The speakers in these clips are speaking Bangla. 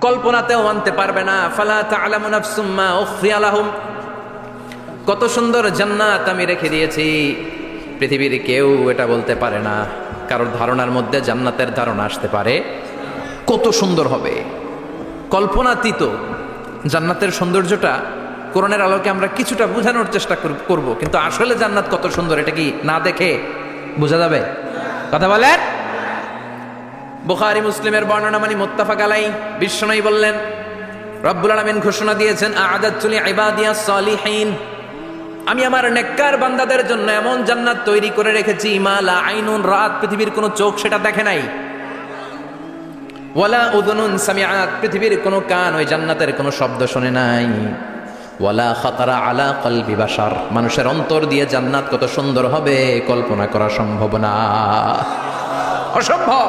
কল্পনাতেও আনতে পারবে না। ফালা তা'লামু নাফসুম মা উখফিয়া লাহুম, কত সুন্দর জান্নাত আমি রেখে দিয়েছি, পৃথিবীর কেউ এটা বলতে পারে না। কারোর ধারণার মধ্যে জান্নাতের ধারণা আসতে পারে কত সুন্দর হবে, কল্পনাতীত। জান্নাতের সৌন্দর্যটা কোরআনের আলোকে আমরা কিছুটা বোঝানোর চেষ্টা করব, কিন্তু আসলে জান্নাত কত সুন্দর এটা কি না দেখে বোঝা যাবে? কথা বলেন। বুখারী মুসলিমের বর্ণনা মানে মুত্তাফাক আলাই। বিশ্বনবী বললেন, রব্বুল আলামিন ঘোষণা দিয়েছেন, আ'আদাতু লিইবাদিয়াস সালিহিন, আমি আমার নেককার বান্দাদের জন্য এমন জান্নাত তৈরি করে রেখেছি, মা লা আইনুন রাত, পৃথিবীর কোনো চোখ সেটা দেখে নাই, ওয়ালা উযুনুন সামিআত, পৃথিবীর কোনো কান ওই জান্নাতের কোনো শব্দ শুনে নাই, ওয়ালা খাতারা আলা কলবি বাশার, মানুষের অন্তর দিয়ে জান্নাত কত সুন্দর হবে কল্পনা করা সম্ভব না, অসম্ভব।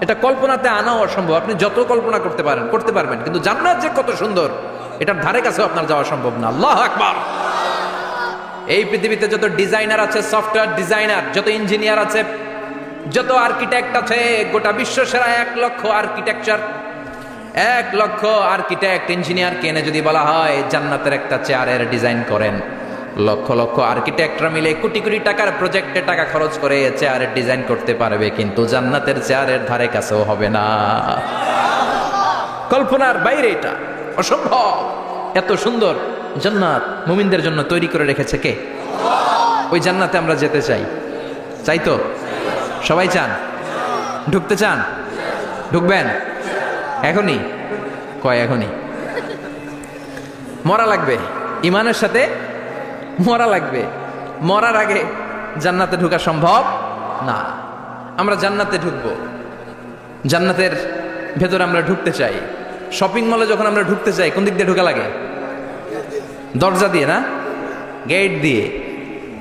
এটা কল্পনাতে আনাও অসম্ভব। আপনি যত কল্পনা করতে পারবেন, কিন্তু জান্নাত যে কত সুন্দর এটার ধারে কাছে আপনার যাওয়া সম্ভব না। আল্লাহু আকবার। এই পৃথিবীতে যত ডিজাইনার আছে, সফটওয়্যার ডিজাইনার, যত ইঞ্জিনিয়ার আছে, যত আর্কিটেক্ট আছে, গোটা বিশ্ব সেরা 1 লক্ষ আর্কিটেকচার, 1 লক্ষ আর্কিটেক্ট ইঞ্জিনিয়ারকে এনে যদি বলা হয় জান্নাতের একটা চেয়ারের ডিজাইন করেন, লক্ষ লক্ষ আর্কিটেক্টরা মিলে কোটি কোটি টাকার প্রজেক্টে টাকা খরচ করে চেয়ারের ডিজাইন করতে পারবে, কিন্তু জান্নাতের চেয়ারের ধারে কাছেও হবে না। কল্পনার বাইরে, এটা অসম্ভব। এত সুন্দর জান্নাত মুমিনদের জন্য তৈরি করে রেখেছে কে? ওই জান্নাতে আমরা যেতে চাই। চাই তো? সবাই চান? ঢুকতে চান? ঢুকবেন এখনই? কয় এখনই? মরা লাগবে, ইমানের সাথে মরা লাগবে। মরার আগে জান্নাতে ঢোকা সম্ভব না। আমরা জান্নাতে ঢুকবো, জান্নাতের ভেতরে আমরা ঢুকতে চাই। শপিং মলে যখন আমরা ঢুকতে চাই, কোন দিক দিয়ে ঢোকা লাগে? দরজা দিয়ে না, গেট দিয়ে।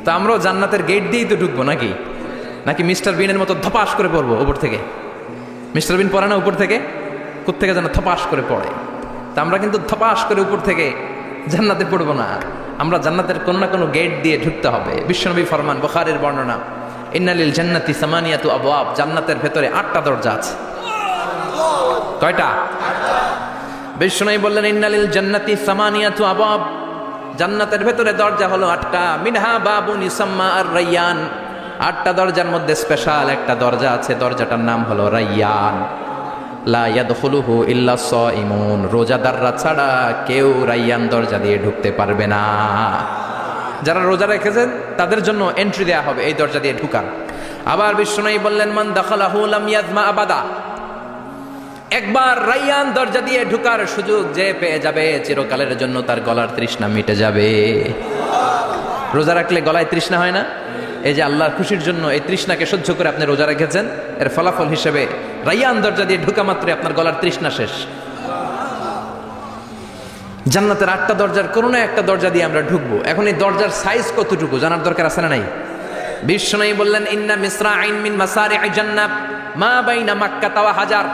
তো আমরাও জান্নাতের গেট দিয়েই তো ঢুকবো নাকি? নাকি মিস্টার বিনের মতো ধপাস করে পড়বো উপর থেকে? মিস্টার বিন পড়ে না উপর থেকে? কোত্থেকে যেন ধপাস করে পড়ে। তা আমরা কিন্তু ধপাস করে উপর থেকে জান্নাতে পড়বো না, আমরা জান্নাতের কোনো না কোনো গেট দিয়ে ঢুকতে হবে। বিশ্বনবী ফরমান, বুখারীর বর্ণনা, ইন্নালিল জান্নাতি সামানিয়াতু আবওয়াব, জান্নাতের ভেতরে 8টা দরজা আছে। কয়টা? বিশ্বনবী বললেন, ইন্নালিল জান্নাতি সামানিয়াতু আবওয়াব, জান্নাতের ভেতরে দরজা হলো 8টা। মিনহা বাবুন ইউসাম্মা আর-রায়্যান, 8টা দরজার মধ্যে স্পেশাল একটা দরজা আছে, দরজাটার নাম হলো রায়্যান। লা ইয়াদখুলুহু ইল্লা সাইমুন, রোজাদাররা ছাড়া কেউ রায়্যান দরজা দিয়ে ঢুকতে পারবে না। যারা রোজা রেখেছেন তাদের জন্য এন্ট্রি দেয়া হবে এই দরজা দিয়ে ঢুকার। আবার বিশ্বনবী বললেন, মান দাখালাহু লাম ইয়াজমা আবাদা, একবার রায়্যান দরজা দিয়ে ঢুকার সুযোগ যে পেয়ে যাবে, চিরকালের জন্য তার গলার তৃষ্ণা মিটে যাবে। রোজা রাখলে গলায় তৃষ্ণা হয় না? এই যে আল্লাহর খুশির জন্য এই তৃষ্ণাকে সহ্য করে আপনি রোজা রেখেছেন, এর ফলাফল হিসেবে রায়্যান দরজা দিয়ে ঢুকা মাত্রই আপনার গলার তৃষ্ণা শেষ। জান্নাতের 8টা দরজার কোনো না একটা দরজা দিয়ে আমরা ঢুকবো। এখন এই দরজার সাইজ কতটুকু জানার দরকার আছে না নাই? বিশ্বনবী বললেন, ইন্না মিসরাইন মিন মাসারি'i জান্নাত মা বাইনা মাক্কা ওয়া হাজার,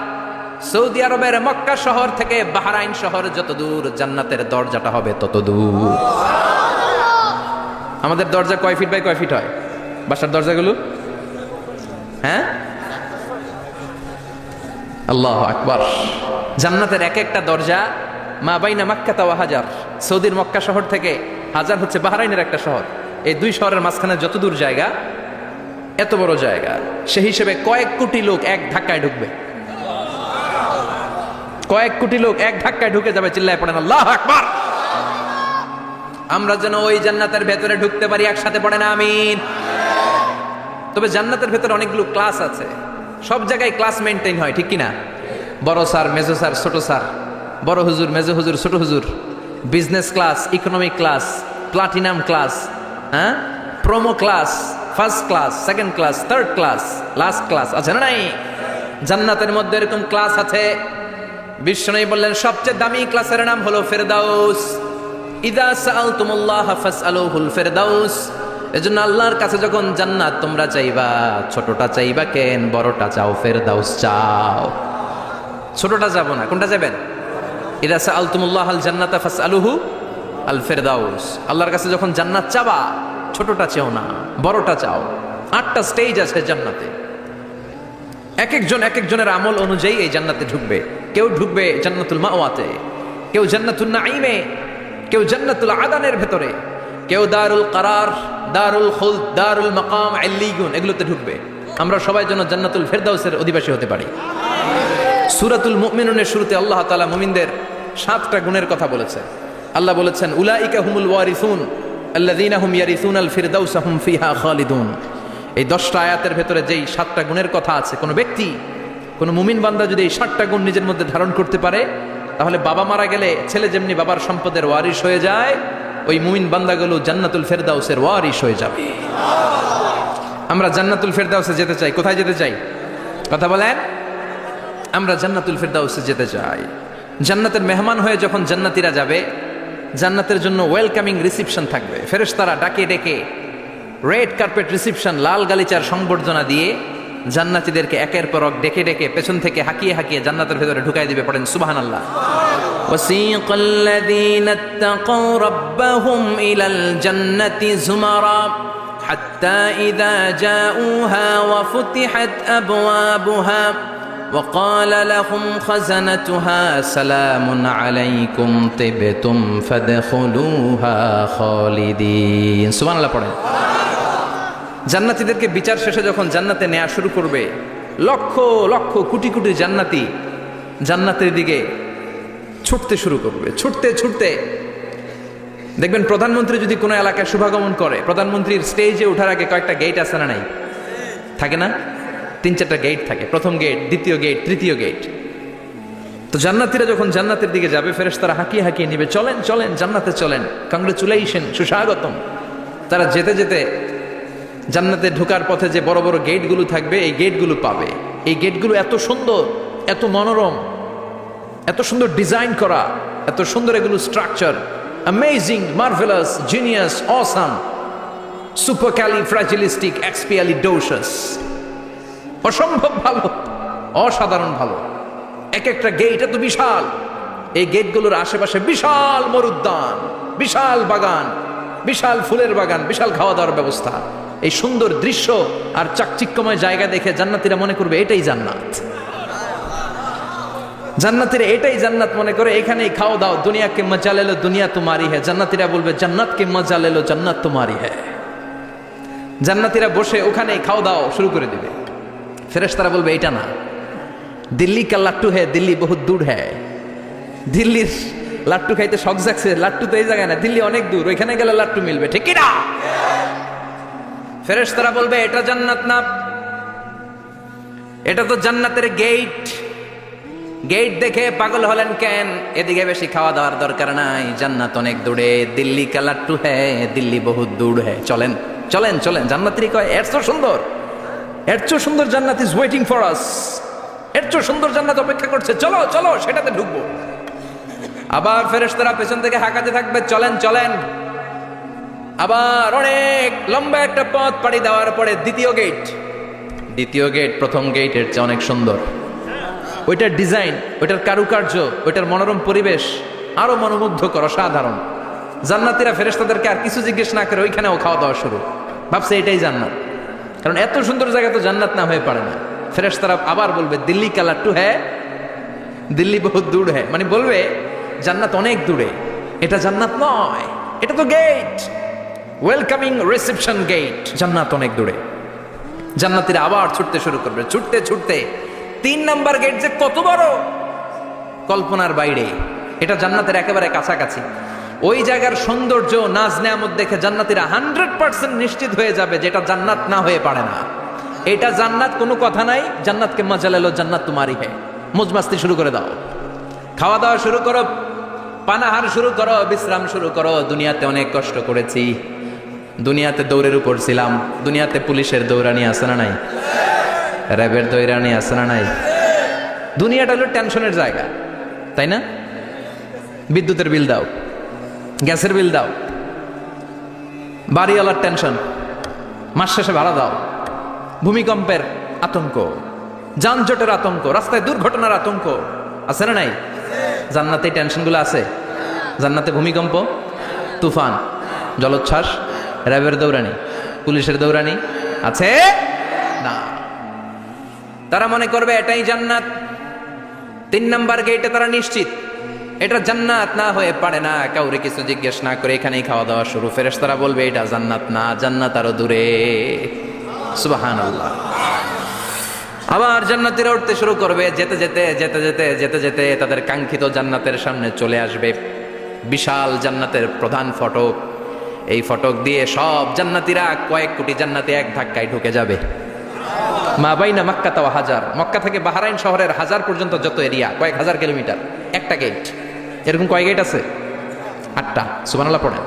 সৌদি আরবের মক্কা শহর থেকে বাহরাইন শহর যত দূর, জান্নাতের দরজাটা হবে তত দূর। আমাদের দরজা কয় ফিট বাই কয় ফিট হয় বাসার দরজাগুলো? হ্যাঁ, আল্লাহু আকবার। জান্নাতের এক একটা দরজা মা বাইনা মাক্কা ওয়া হাজার, সৌদির মক্কা শহর থেকে হাজার হচ্ছে বাহরাইনের একটা শহর, এই 2 শহরের মাঝখানে যত দূর জায়গা, এত বড় জায়গা, সেই হিসেবে কয়েক কোটি লোক এক ধাক্কায় ঢুকবে। কয়েক কোটি লোক এক ধাক্কায় ঢুকে যাবে। চিল্লায় পড়েন আল্লাহু আকবার। আমরা যেন ওই জান্নাতের ভেতরে ঢুকতে পারি, একসাথে পড়েন আমিন। তবে জান্নাতের ভেতরে অনেকগুলো ক্লাস আছে, সব জায়গায় ক্লাস মেনটেন হয়, ঠিক কিনা? বড় স্যার, মেজো স্যার, ছোট স্যার, বড় হুজুর, মেজো হুজুর, ছোট হুজুর, business class, economic class, platinum class, হ্যাঁ, promo class, first class, second class, third class, last class আছে না নাই? জান্নাতের মধ্যে এরকম ক্লাস আছে। বিশ্বনবী বললেন, সবচেয়ে দামি ক্লাসের নাম হলো ফেরদাউস। ইযা সাআলতুমুল্লাহ ফাসআলুহুল ফেরদাউস, এজন্য আল্লাহর কাছে যখন জান্নাত তোমরা চাইবা, ছোটটা চাইবা কেন, বড়টা চাও, ফেরদাউস চাও। ছোটটা যাবো না, কোনটা যাবেন? ইযা সাআলতুমুল্লাহাল জান্নাতা ফাসআলুহু আল ফেরদাউস, আল্লাহর কাছে যখন জান্নাত চাবা, ছোটটা চাও না, বড়টা চাও। 8টা স্টেজ আছে জান্নাতে, এক একজনের আমল অনুযায়ী এই জান্নাতে ঢুকবে। কেউ ঢুকবে জান্নাতুল মাওয়াতে, কেউ জান্নাতুল নাঈমে, কেউ জান্নাতুল আদানের ভেতরে, কেউ দারুল কারার, দারুল খুলদ, দারুল মাকাম, ইল্লিয়ুন এগুলোতে ঢুকবে। আমরা সবাই যেন জান্নাতুল ফেরদাউসের অধিবাসী হতে পারি। সূরাতুল মুমিনুনের শুরুতে আল্লাহ তাআলা মুমিনদের 7টা গুণের কথা বলেছে। আল্লাহ বলেছেন উলাইকা হুমুল ওয়ারিসুন আল্লাযীনা হুম ইয়ারিসুনাল ফিরদাউসা হুম ফিহা খালিদুন। এই 10টা আয়াতের ভেতরে যেই 7টা গুণের কথা আছে, কোনো ব্যক্তি, কোনো মুমিন বান্দা যদি এই 7টা গুণ নিজের মধ্যে ধারণ করতে পারে, তাহলে বাবা মারা গেলে ছেলে যেমনি বাবার সম্পদের ওয়ারিশ হয়ে যায়, ওই মুমিন বান্দাগুলো জান্নাতুল ফেরদাউসের ওয়ারিশ হয়ে যাবে। আমরা জান্নাতুল ফেরদাউসে যেতে চাই। কোথায় যেতে চাই? কথা বলেন। আমরা জান্নাতুল ফেরদাউসে যেতে চাই। জান্নাতের মেহমান হয়ে যখন জান্নাতীরা যাবে, জান্নাতের জন্য ওয়েলকামিং রিসিপশন থাকবে। ফেরেশতারা ডাকে ডেকে রেড কার্পেট রিসিপশন, লাল গালিচার সংবর্ধনা দিয়ে জান্নাতীদেরকে একের পর এক ডেকে ডেকে পেছন থেকে হাঁকিয়ে হাঁকিয়ে জান্নাতের ভেতরে ঢুকাই দিবে। পড়েন সুবহানাল্লাহ। ওয়াসীকাল লাযীনা ইত্তাকাউ রাব্বাহুম ইলাল জান্নাতি যুমারা হাত্তা ইযা জাউহা ওয়া ফুতিহাত আবওয়াবুহা وقال لهم خزنتها سلام عليكم طبتم فادخلوها خالدين সুবহান আল্লাহ পড়েন। জান্নাতীদেরকে বিচার শেষে যখন জান্নাতে নেওয়া শুরু করবে, লক্ষ লক্ষ কোটি কোটি জান্নাতি জান্নাতের দিকে ছুটতে শুরু করবে। ছুটতে ছুটতে দেখবেন প্রধানমন্ত্রী যদি কোনো এলাকায় শুভাগমন করে, প্রধানমন্ত্রীর স্টেজে ওঠার আগে কয়েকটা গেট আছে না নাই? থাকে না? 3-4টা গেট থাকে। প্রথম গেট, দ্বিতীয় গেট, তৃতীয় গেট। তো জান্নাতীরা যখন জান্নাতের দিকে যাবে, ফেরেশতারা হাঁকিয়ে হাঁকিয়ে নিবে, চলেন চলেন জান্নাতে চলেন, কংগ্রেচুলেশন, সুস্বাগতম। তারা যেতে যেতে জান্নাতে ঢোকার পথে যে বড় বড় গেটগুলো থাকবে, এই গেটগুলো পাবে। এই গেটগুলো এত সুন্দর, এত মনোরম, এত সুন্দর ডিজাইন করা, এত সুন্দর এগুলো structure, amazing, marvellous, genius, awesome, supercalifragilistic expialidocious, অসম্ভব ভালো, অসাধারণ ভালো। এক একটা গেট এত বিশাল। এই গেটগুলোর আশেপাশে বিশাল মরুদ্যান, বিশাল বাগান, বিশাল ফুলের বাগান, বিশাল খাওয়া দাওয়ার ব্যবস্থা। এই সুন্দর দৃশ্য আর চাকচিক্যময় জায়গা দেখে জান্নাতীরা মনে করবে এটাই জান্নাত। জান্নাতীরা এটাই জান্নাত মনে করে এখানেই খাও দাও। দুনিয়া কে মজা লে লো, দুনিয়া তোমারি হ্যায়। জান্নাতীরা বলবে জান্নাত কে মজা লে লো, জান্নাত তোমারি হ্যায়। জান্নাতীরা বসে ওখানেই খাও দাও শুরু করে দিবে। ফেরেশতারা বলবে এটা না, দিল্লি কা লাট্টু হ্যায়, দিল্লি বহুত দূর হ্যায়। দিল্লির লাট্টু খাইতে শখ জাগছে, লাট্টু তো এই জায়গায় না, দিল্লি অনেক দূর, ওইখানে গেলে লাট্টু মিলবে, ঠিক কি না? ফেরেশতারা বলবে এটা জান্নাত না, এটা তো জান্নাতের গেট। গেট দেখে পাগল হলেন কেন? এদিকে বেশি খাওয়া দাওয়ার দরকার নাই, জান্নাত অনেক দূরে। দিল্লি কা লাট্টু হ্যায়, দিল্লি বহুত দূর হ্যায়। চলেন চলেন চলেন। জান্নাতীরা কয় এর তো সুন্দর, এর চেয়ে সুন্দর জান্নাত ইজ ওয়েটিং ফর আস। এর চেয়ে সুন্দর জান্নাত অপেক্ষা করছে, চলো চলো সেটাতে ঢুকবো। আবার ফেরেশতারা পেছন থেকে হাঁকাতে থাকবে, চলেন চলেন। আবার অনেক লম্বা একটা পথ পাড়ি দেওয়ার পরে দ্বিতীয় গেট। দ্বিতীয় গেট প্রথম গেটের চেয়ে অনেক সুন্দর। ওইটার ডিজাইন, ওইটার কারুকার্য, ওইটার মনোরম পরিবেশ আরো মনোমুগ্ধকর, অসাধারণ। জান্নাতীরা ফেরেশতাদেরকে আর কিছু জিজ্ঞেস না করে ওইখানেও খাওয়া দাওয়া শুরু। ভাবছে এটাই জান্নাত, কারণ এত সুন্দর জায়গা তো জান্নাত না হয়ে পারে না। ফেরেশতারা আবার বলবে দিল্লি কা লাট্টু হ্যায়, দিল্লি বহুত দূর হ্যায়। মানে বলবে জান্নাত অনেক দূরে, এটা জান্নাত নয়, এটা তো গেট, ওয়েলকামিং রিসেপশন গেট। জান্নাত অনেক দূরে। জান্নাতীরা আবার ছুটতে শুরু করবে। ছুটতে ছুটতে 3 নাম্বার গেট যে কত বড়, কল্পনার বাইরে। এটা জান্নাতের একেবারে কাছাকাছি। ওই জায়গার সৌন্দর্য, নাজ নেয়ামত দেখে জান্নাতীরা 100% নিশ্চিত হয়ে যাবে যে এটা জান্নাত না হয়ে পারে না, এটা জান্নাত, কোনো কথা নাই। জান্নাতকে মজা লেলো, জান্নাত তোমারই হ্যায়। মজমাস্তি শুরু করে দাও, খাওয়া দাওয়া শুরু করো, পানাহার শুরু করো, বিশ্রাম শুরু করো। দুনিয়াতে অনেক কষ্ট করেছি, দুনিয়াতে দৌড়ের উপর ছিলাম, দুনিয়াতে পুলিশের দৌড়ানি আছে না নাই, র্যাবের দৌড়ানি আছে না নাই। দুনিয়াটা হলো টেনশনের জায়গা, তাই না? বিদ্যুতের বিল দাও, গ্যাসের বিল দাও, বাড়িওয়ালার টেনশন, মাস শেষে ভাড়া দাও, ভূমিকম্পের আতঙ্ক, যানজটের আতঙ্ক, রাস্তায় দুর্ঘটনার আতঙ্ক আছে না নাই? জান্নাতে এই টেনশনগুলো আছে? জান্নাতে ভূমিকম্প, তুফান, জলোচ্ছ্বাস, র্যাবের দৌড়ানি, পুলিশের দৌড়ানি আছে না। তারা মনে করবে এটাই জান্নাত। 3 নাম্বার গেটে তারা নিশ্চিত এটা জান্নাত না হয়ে পারে না। কাউরে কিছু জিজ্ঞেস না করে এখানেই খাওয়া দাওয়া শুরু। ফেরেশতারা বলবে এটা জান্নাত না, জান্নাত আরো দূরে। সুবহানাল্লাহ। আবার জান্নাতীরা উঠতে শুরু করবে। যেতে যেতে যেতে যেতে যেতে যেতে তাদের কাঙ্ক্ষিত জান্নাতের সামনে চলে আসবে। বিশাল জান্নাতের প্রধান ফটক। এই ফটক দিয়ে সব জান্নাতীরা, কয়েক কোটি জান্নাতি এক ধাক্কায় ঢুকে যাবে। মা বাইনা মক্কা ওয়া হাজার, মক্কা থেকে বাহরাইন শহরের হাজার পর্যন্ত যত এরিয়া, কয়েক হাজার কিলোমিটার, একটা গেট। এরকম কয় গেট আছে? 8টা। সুবহানাল্লাহ পড়েন।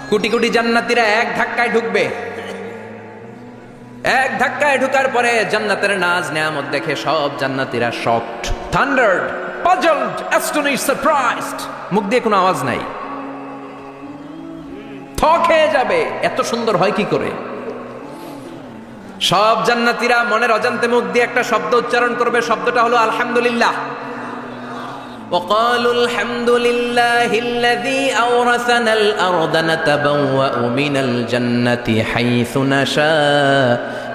কোটি কোটি জান্নাতীরা এক ধাক্কায় ঢুকবে। এক ধাক্কায় ঢুকার পরে জান্নাতের নাজ নেয়ামত দেখে সব জান্নাতীরা শকড, থান্ডার্ড, পাজলড, অ্যাস্টনিশড, সারপ্রাইজড। মুখ দিয়ে কোনো আওয়াজ নাই, থ খেয়ে যাবে। এত সুন্দর হয় কি করে? সব জান্নাতীরা মনের অজান্তে মুখ দিয়ে একটা শব্দ উচ্চারণ করবে। শব্দটা হলো আলহামদুলিল্লাহ। وقالوا الحمد لله الذي أورثنا الأرض نتبوأ من الجنة حيث نشاء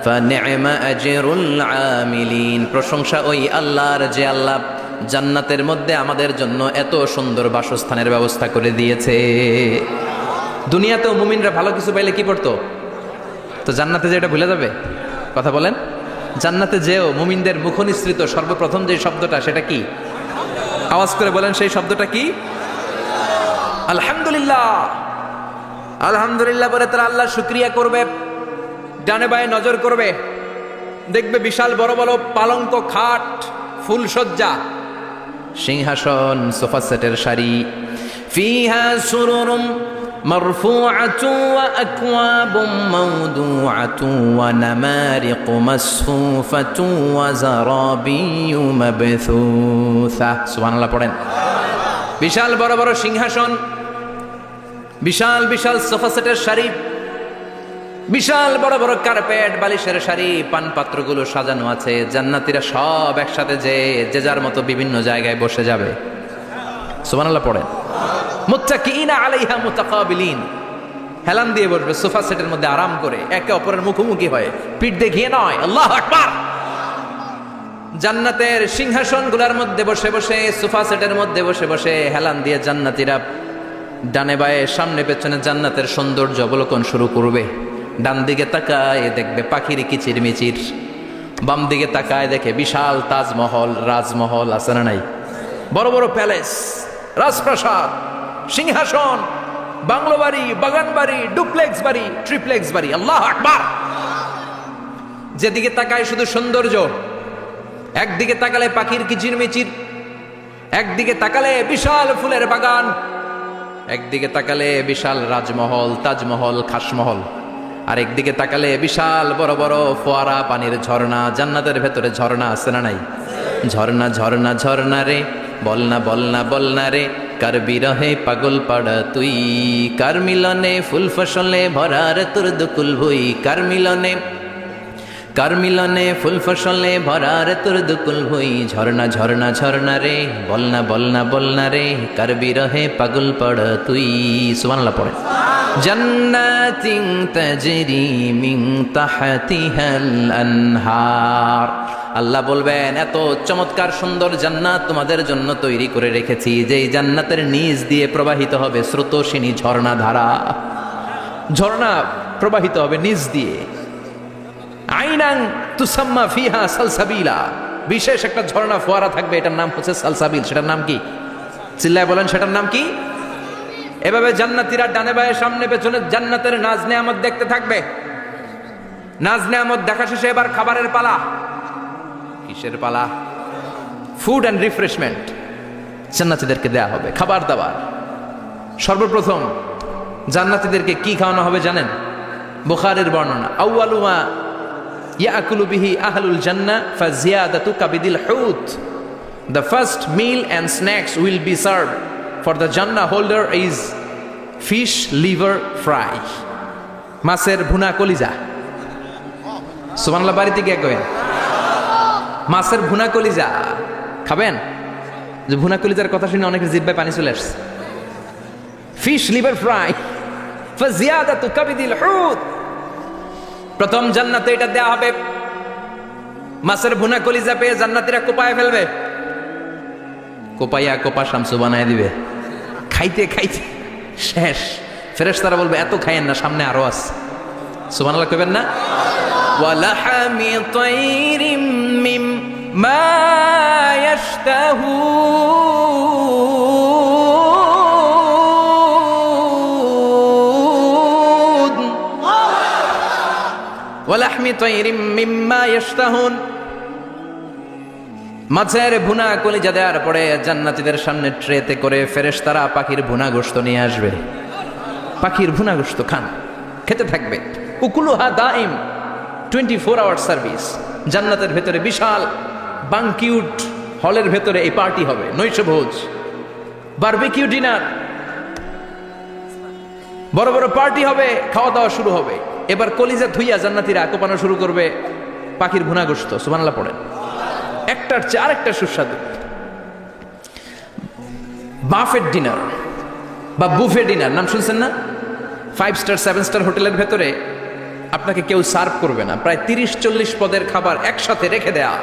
فنعم أجر العاملين। প্রশংসা ওই আল্লাহর যে আল্লাহ জান্নাতের মধ্যে আমাদের জন্য এত সুন্দর বাসস্থানের ব্যবস্থা করে দিয়েছে। দুনিয়াতেও মুমিনরা ভালো কিছু পাইলে কি পড়তো? তো জান্নাতে যে এটা ভুলে যাবে? কথা বলেন। জান্নাতে যেও মুমিনদের মুখনিসৃত সর্বপ্রথম যে শব্দটা, সেটা কি? আওয়াজ করে বলেন, সেই শব্দটা কি? আলহামদুলিল্লাহ। আলহামদুলিল্লাহ বলে তারা আল্লাহ শুকরিয়া করবে। ডানে বায়ে নজর করবে, দেখবে বিশাল বড় বড় পালঙ্ক, খাট, ফুলসজ্জা, সিংহাসন, সোফা সেটের সারি। ফিহা সুরুরুম মারফুআতু ওয়া আকওয়াবুম মাওদুআতু ওয়া নামারিকু মাসফুফাতু ওয়া যারাবিয়্যু মাবথুসা। সুবহানাল্লাহ পড়েন। বিশাল বড় বড় সিংহাসন, বিশাল বিশাল সোফা সেটের সারি, বিশাল বড় বড় কার্পেট, বালিশের সারি, পানপাত্রগুলো সাজানো আছে। জান্নাতীরা সব একসাথে যে যার মতো বিভিন্ন জায়গায় বসে যাবে। সুবহানাল্লাহ পড়েন। মুত্তাকিইনা আলাইহা মুতাকাবিলিন, হেলান দিয়ে বসবে সোফা সেটের মধ্যে আরাম করে, একে অপরের মুখোমুখি হয়ে, পিঠ দেখিয়ে নয়। আল্লাহু আকবার। জান্নাতের সিংহাসনগুলোর মধ্যে বসে বসে, সোফা সেটের মধ্যে বসে বসে হেলান দিয়ে জান্নাতীরা ডানে বায়ে সামনে পেছনে জান্নাতের সৌন্দর্য অবলোকন শুরু করবে। ডান দিকে তাকায় দেখবে পাখির কিচিরমিচির, বাম দিকে তাকায় দেখে বিশাল তাজমহল, রাজমহল আছে না নাই? বড় বড় প্যালেস, রাজপ্রাসাদ, সিংহাসন, বাংলো বাড়ি, বাগান বাড়ি, ডুপ্লেক্স বাড়ি, ট্রিপ্লেক্স বাড়ি। আল্লাহু আকবার। যেদিকে তাকায় শুধু সৌন্দর্য। একদিকে তাকালে পাখির কিচিরমিচির, একদিকে তাকালে বিশাল ফুলের বাগান, একদিকে তাকালে বিশাল রাজমহল, তাজমহল, খাসমহল, আর একদিকে তাকালে বিশাল বড় বড় ফোয়ারা, পানির ঝর্ণা। জান্নাতের ভেতরে ঝর্ণা আছে না নাই? ঝর্ণা ঝর্ণা ঝর্ণা রে, বলনা বলনা বলনা রে, কার বিরহে পাগল পাড়া তুই, কার মিলনে ফুল ফসলে ভরার তোর দুকুল ভুই, কার মিলনে ফুল ফসলে ভরার তোর দুকুল ভুই। ঝর্ণা ঝর্ণা ঝর্ণা রে, বলনা বলনা বলনা রে, কার বিরহে পাগল পাড়া তুই। সুবহানাল্লাহ পড়ে। জান্নাতিন তাজরি মিন তাহতিহাল আনহার। আল্লাহ বলবেন, এত চমৎকার সুন্দর জান্নাত তোমাদের জন্য তৈরি করে রেখেছি, যেই জান্নাতের নিচ দিয়ে প্রবাহিত হবে স্রোতস্বিনী ঝর্ণা ধারা। ঝর্ণা প্রবাহিত হবে নিচ দিয়ে। আইনান তুসাম্মা ফিহা সালসাবিলা, বিশেষ একটা ঝর্ণা ফোয়ারা থাকবে, এটার নাম হচ্ছে সালসাবিল। সেটার নাম কি? চিল্লায় বলেন, সেটার নাম কি? এভাবে জান্নাতীরা ডানে বায়ে সামনে পেছনে জান্নাতের নাজ নেয়ামত দেখতে থাকবে। নাজ নেয়ামত দেখা শেষে এবার খাবারের পালা। কিসের পালা? ফুড অ্যান্ড রিফ্রেশমেন্ট জান্নাতীদেরকে দেয়া হবে, খাবার দাবার। সর্বপ্রথম জান্নাতীদেরকে কি খাওয়ানো হবে জানেন? বুখারীর বর্ণনা, আউয়ালু মা ইয়াকুলু বিহি আহলুল জান্নাহ ফাজিয়াদাতু কাবিদিল হুত। The first meal and snacks will be served for the Jannah holder is fish liver fry, মাছের ভুনা কলিজা। সুবহানাল্লাহ। বাড়িতে গিয়ে কইন, মাছের ভুনা কলিজা খাবেন? যে ভুনা কলিজার কথা শুনে অনেকের জিহ্বায় পানি চলে আসছে। ফিশ লিভার ফ্রাই ফাজিয়াদাতু কাবিদিল হুত। প্রথম জান্নাতে এটা দেয়া হবে। মাছের ভুনা কলিজা পেয়ে জান্নাতীরা কোপায় ফেলবে। কোপাইয়া কোপা শামসু বানায় দিবে, খাইতে খাইতে শেষ। ফেরেশতারা বলবে এত খাইয়েন না, সামনে আরো আছে। সুবহানাল্লাহ কইবেন না? ওয়ালাহামি তাইরিম মিম্মা ইয়াশতাহুন, ওয়ালাহমি তাইরিম মিম্মা ইয়াশতাহুন। মাছের ভুনা কলিজা দেওয়ার পরে জান্নাতীদের সামনে ট্রেতে করে ফেরেশতারা পাখির ভুনা গোশত নিয়ে আসবে। পাখির ভুনা গোশত খান, খেতে থাকবে। উকুলুহা দাইম, 24 আওয়ার সার্ভিস। জান্নাতের ভেতরে বিশাল বানকিউট হলের ভেতরে এই পার্টি হবে, নৈশভোজ, বারবিকিউ ডিনার, বড় বড় পার্টি হবে, খাওয়া দাওয়া শুরু হবে। এবার কলিজা ধুইয়া জান্নাতীরা কোপানো শুরু করবে পাখির ভুনা গোশত। সুবহানাল্লাহ পড়েন। একটার চেয়ে আরেকটা সুস্বাদু। বাফেট ডিনার বা বুফে ডিনার নাম শুনছেন না? 5 স্টার 7 স্টার হোটেলের ভেতরে আপনাকে কেউ সার্ভ করবে না, প্রায় 30-40 পদের খাবার একসাথে রেখে দেয়া,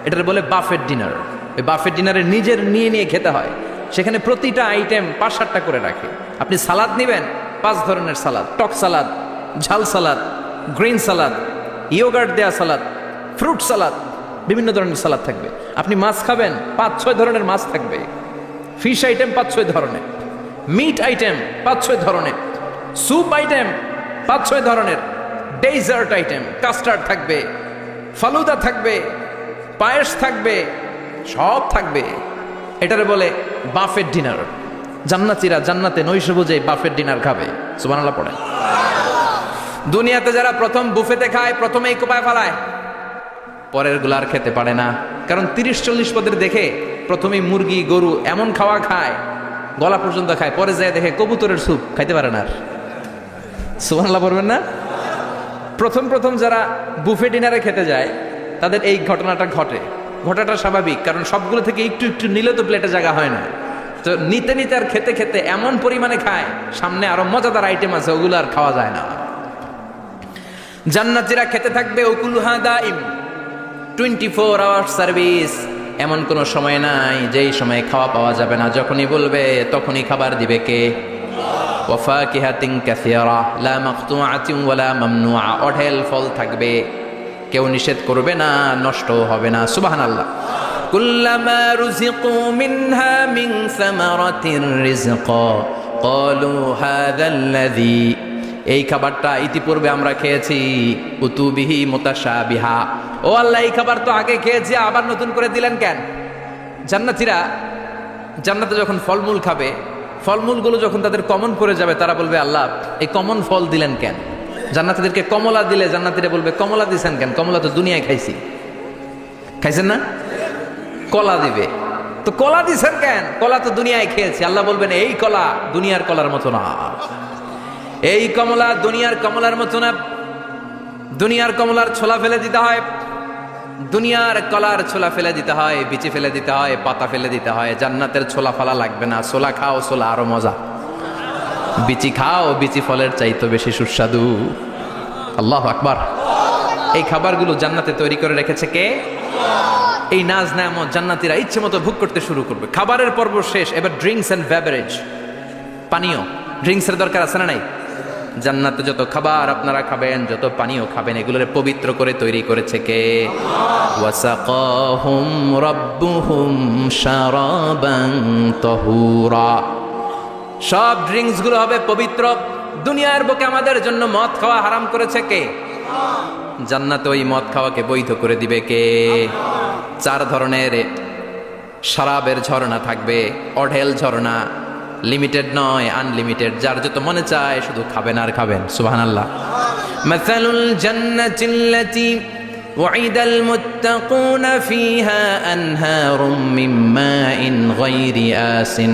এটার বলে বাফেট ডিনার। এই বাফেট ডিনারে নিজের নিয়ে নিয়ে খেতে হয়। সেখানে প্রতিটা আইটেম 5-7টা করে রাখে। আপনি সালাদ নেবেন, 5 ধরনের সালাদ, টক সালাদ, ঝাল সালাদ, গ্রিন সালাদ, ইয়োগার্ট দেয়া সালাদ, ফ্রুট সালাদ, বিভিন্ন ধরনের সালাদ থাকবে। আপনি মাছ খাবেন, 5-6 ধরনের মাছ থাকবে। ফিশ আইটেম 5-6 ধরনের, মিট আইটেম 5-6 ধরনের, স্যুপ আইটেম 5-6 ধরনের, ডেজার্ট আইটেম, কাস্টার্ড থাকবে, ফালুদা থাকবে, পায়েস থাকবে, সব থাকবে। এটারে বলে বাফেট ডিনার। জান্নাতীরা জান্নাতে নৈশভোজে বাফেট ডিনার খাবে। সুবহানাল্লাহ পড়ে। দুনিয়াতে যারা প্রথম বুফেতে খায়, প্রথমেই কোপায় ফেলায়, পরের গুলার খেতে পারে না। কারণ 30-40 পদের দেখে প্রথমেই মুরগি গরু এমন খাওয়া খায়, গলা পর্যন্ত খায়, পরে যায় দেখে কবুতরের স্যুপ খাইতে পারে না। সুবহানাল্লাহ পড়বেন না? প্রথম প্রথম যারা বুফে ডিনারে খেতে যায় তাদের এই ঘটনাটা ঘটে। ঘটাটা স্বাভাবিক, কারণ সবগুলো থেকে একটু একটু নিলে তো প্লেটে জায়গা হয় না। তো নিতে নিতে আর খেতে খেতে এমন পরিমাণে খায়, সামনে আরো মজাদার আইটেম আছে, ওগুলো আর খাওয়া যায় না। জান্নাতীরা খেতে থাকবে উকুলুহা দাইম, 24 আওয়ার সার্ভিস। এমন কোনো সময় নাই যেই সময় খাওয়া পাওয়া যাবে না। যখনই বলবে তখনই খাবার দিবে কে? ওয়াফাকিহাতিন কাসীরা লা মাকতুআতিন ওয়ালা মামনুআ। অঢেল ফল থাকবে, কেউ নিষেধ করবে না, নষ্ট হবে না। সুবহানাল্লাহ। কুল্লামা রুজিকু মিনহা মিন সামারাতির রিজকা ক্বালু হাযাল্লাযী, এই খাবারটা ইতিপূর্বে আমরা খেয়েছি, উতুবিহি মুতাশাবিহা। ও আল্লাহ, এই খাবার তো আগে খেয়েছি, আবার নতুন করে দিলেন কেন? জান্নাতীরা জান্নাতে যখন ফলমূল খাবে, ফলমূলগুলো যখন তাদের কমন পড়ে যাবে, তারা বলবে আল্লাহ এই কমন ফল দিলেন কেন? জান্নাতীদেরকে কমলা দিলে জান্নাতীরা বলবে কমলা দিছেন কেন? কমলা তো দুনিয়ায় খাইছি। খাইছেন না? কলা দিবে, তো কলা দিছেন কেন? কলা তো দুনিয়ায় খেয়েছি। আল্লাহ বলবেন এই কলা দুনিয়ার কলার মতো না, এই কমলা দুনিয়ার কমলার মতো না। দুনিয়ার কমলার ছোলা ফেলে দিতে হয়, দুনিয়ার কলার ছোলা ফেলে দিতে হয়, বিচি ফেলে দিতে হয়, পাতা ফেলে দিতে হয়। জান্নাতের ছোলা ফেলা লাগবে না। ছোলা খাও, ছোলা আরো মজা। বিচি খাও, বিচি ফলের চাইতো বেশি সুস্বাদু। আল্লাহু আকবার। এই খাবারগুলো জান্নাতে তৈরি করে রেখেছে কে? এই নাজ নেয়ামত জান্নাতীরা ইচ্ছে মতো ভোগ করতে শুরু করবে। খাবারের পর্ব শেষ, এবার ড্রিঙ্কস এন্ড বেভারেজ, পানীয়। ড্রিঙ্কসের দরকার আছে না নাই? জান্নাতে যত খাবার আপনারা খাবেন, যত পানীয় খাবেন, এগুলোর পবিত্র করে তৈরি করেছে কে? ওয়াসাকাহুম রাব্বুহুম শারাবান তাহুরা। সব ড্রিঙ্কস গুলো হবে পবিত্র। দুনিয়ার বুকে আমাদের জন্য মদ খাওয়া হারাম করেছে কে? জান্নাতে ওই মদ খাওয়াকে বৈধ করে দিবে কে? 4 ধরনের শরাবের ঝর্ণা থাকবে, অঢেল ঝর্ণা, লিমিটেড নয়, আনলিমিটেড। যার যত মনে চায় শুধু খাবেন আর খাবেন। সুবহানাল্লাহ। মাসালুল জান্নাতিল্লাতী ওয়াইদাল মুত্তাকুনা ফিহা আনহারুম মিন মাইন গায়রি আসিন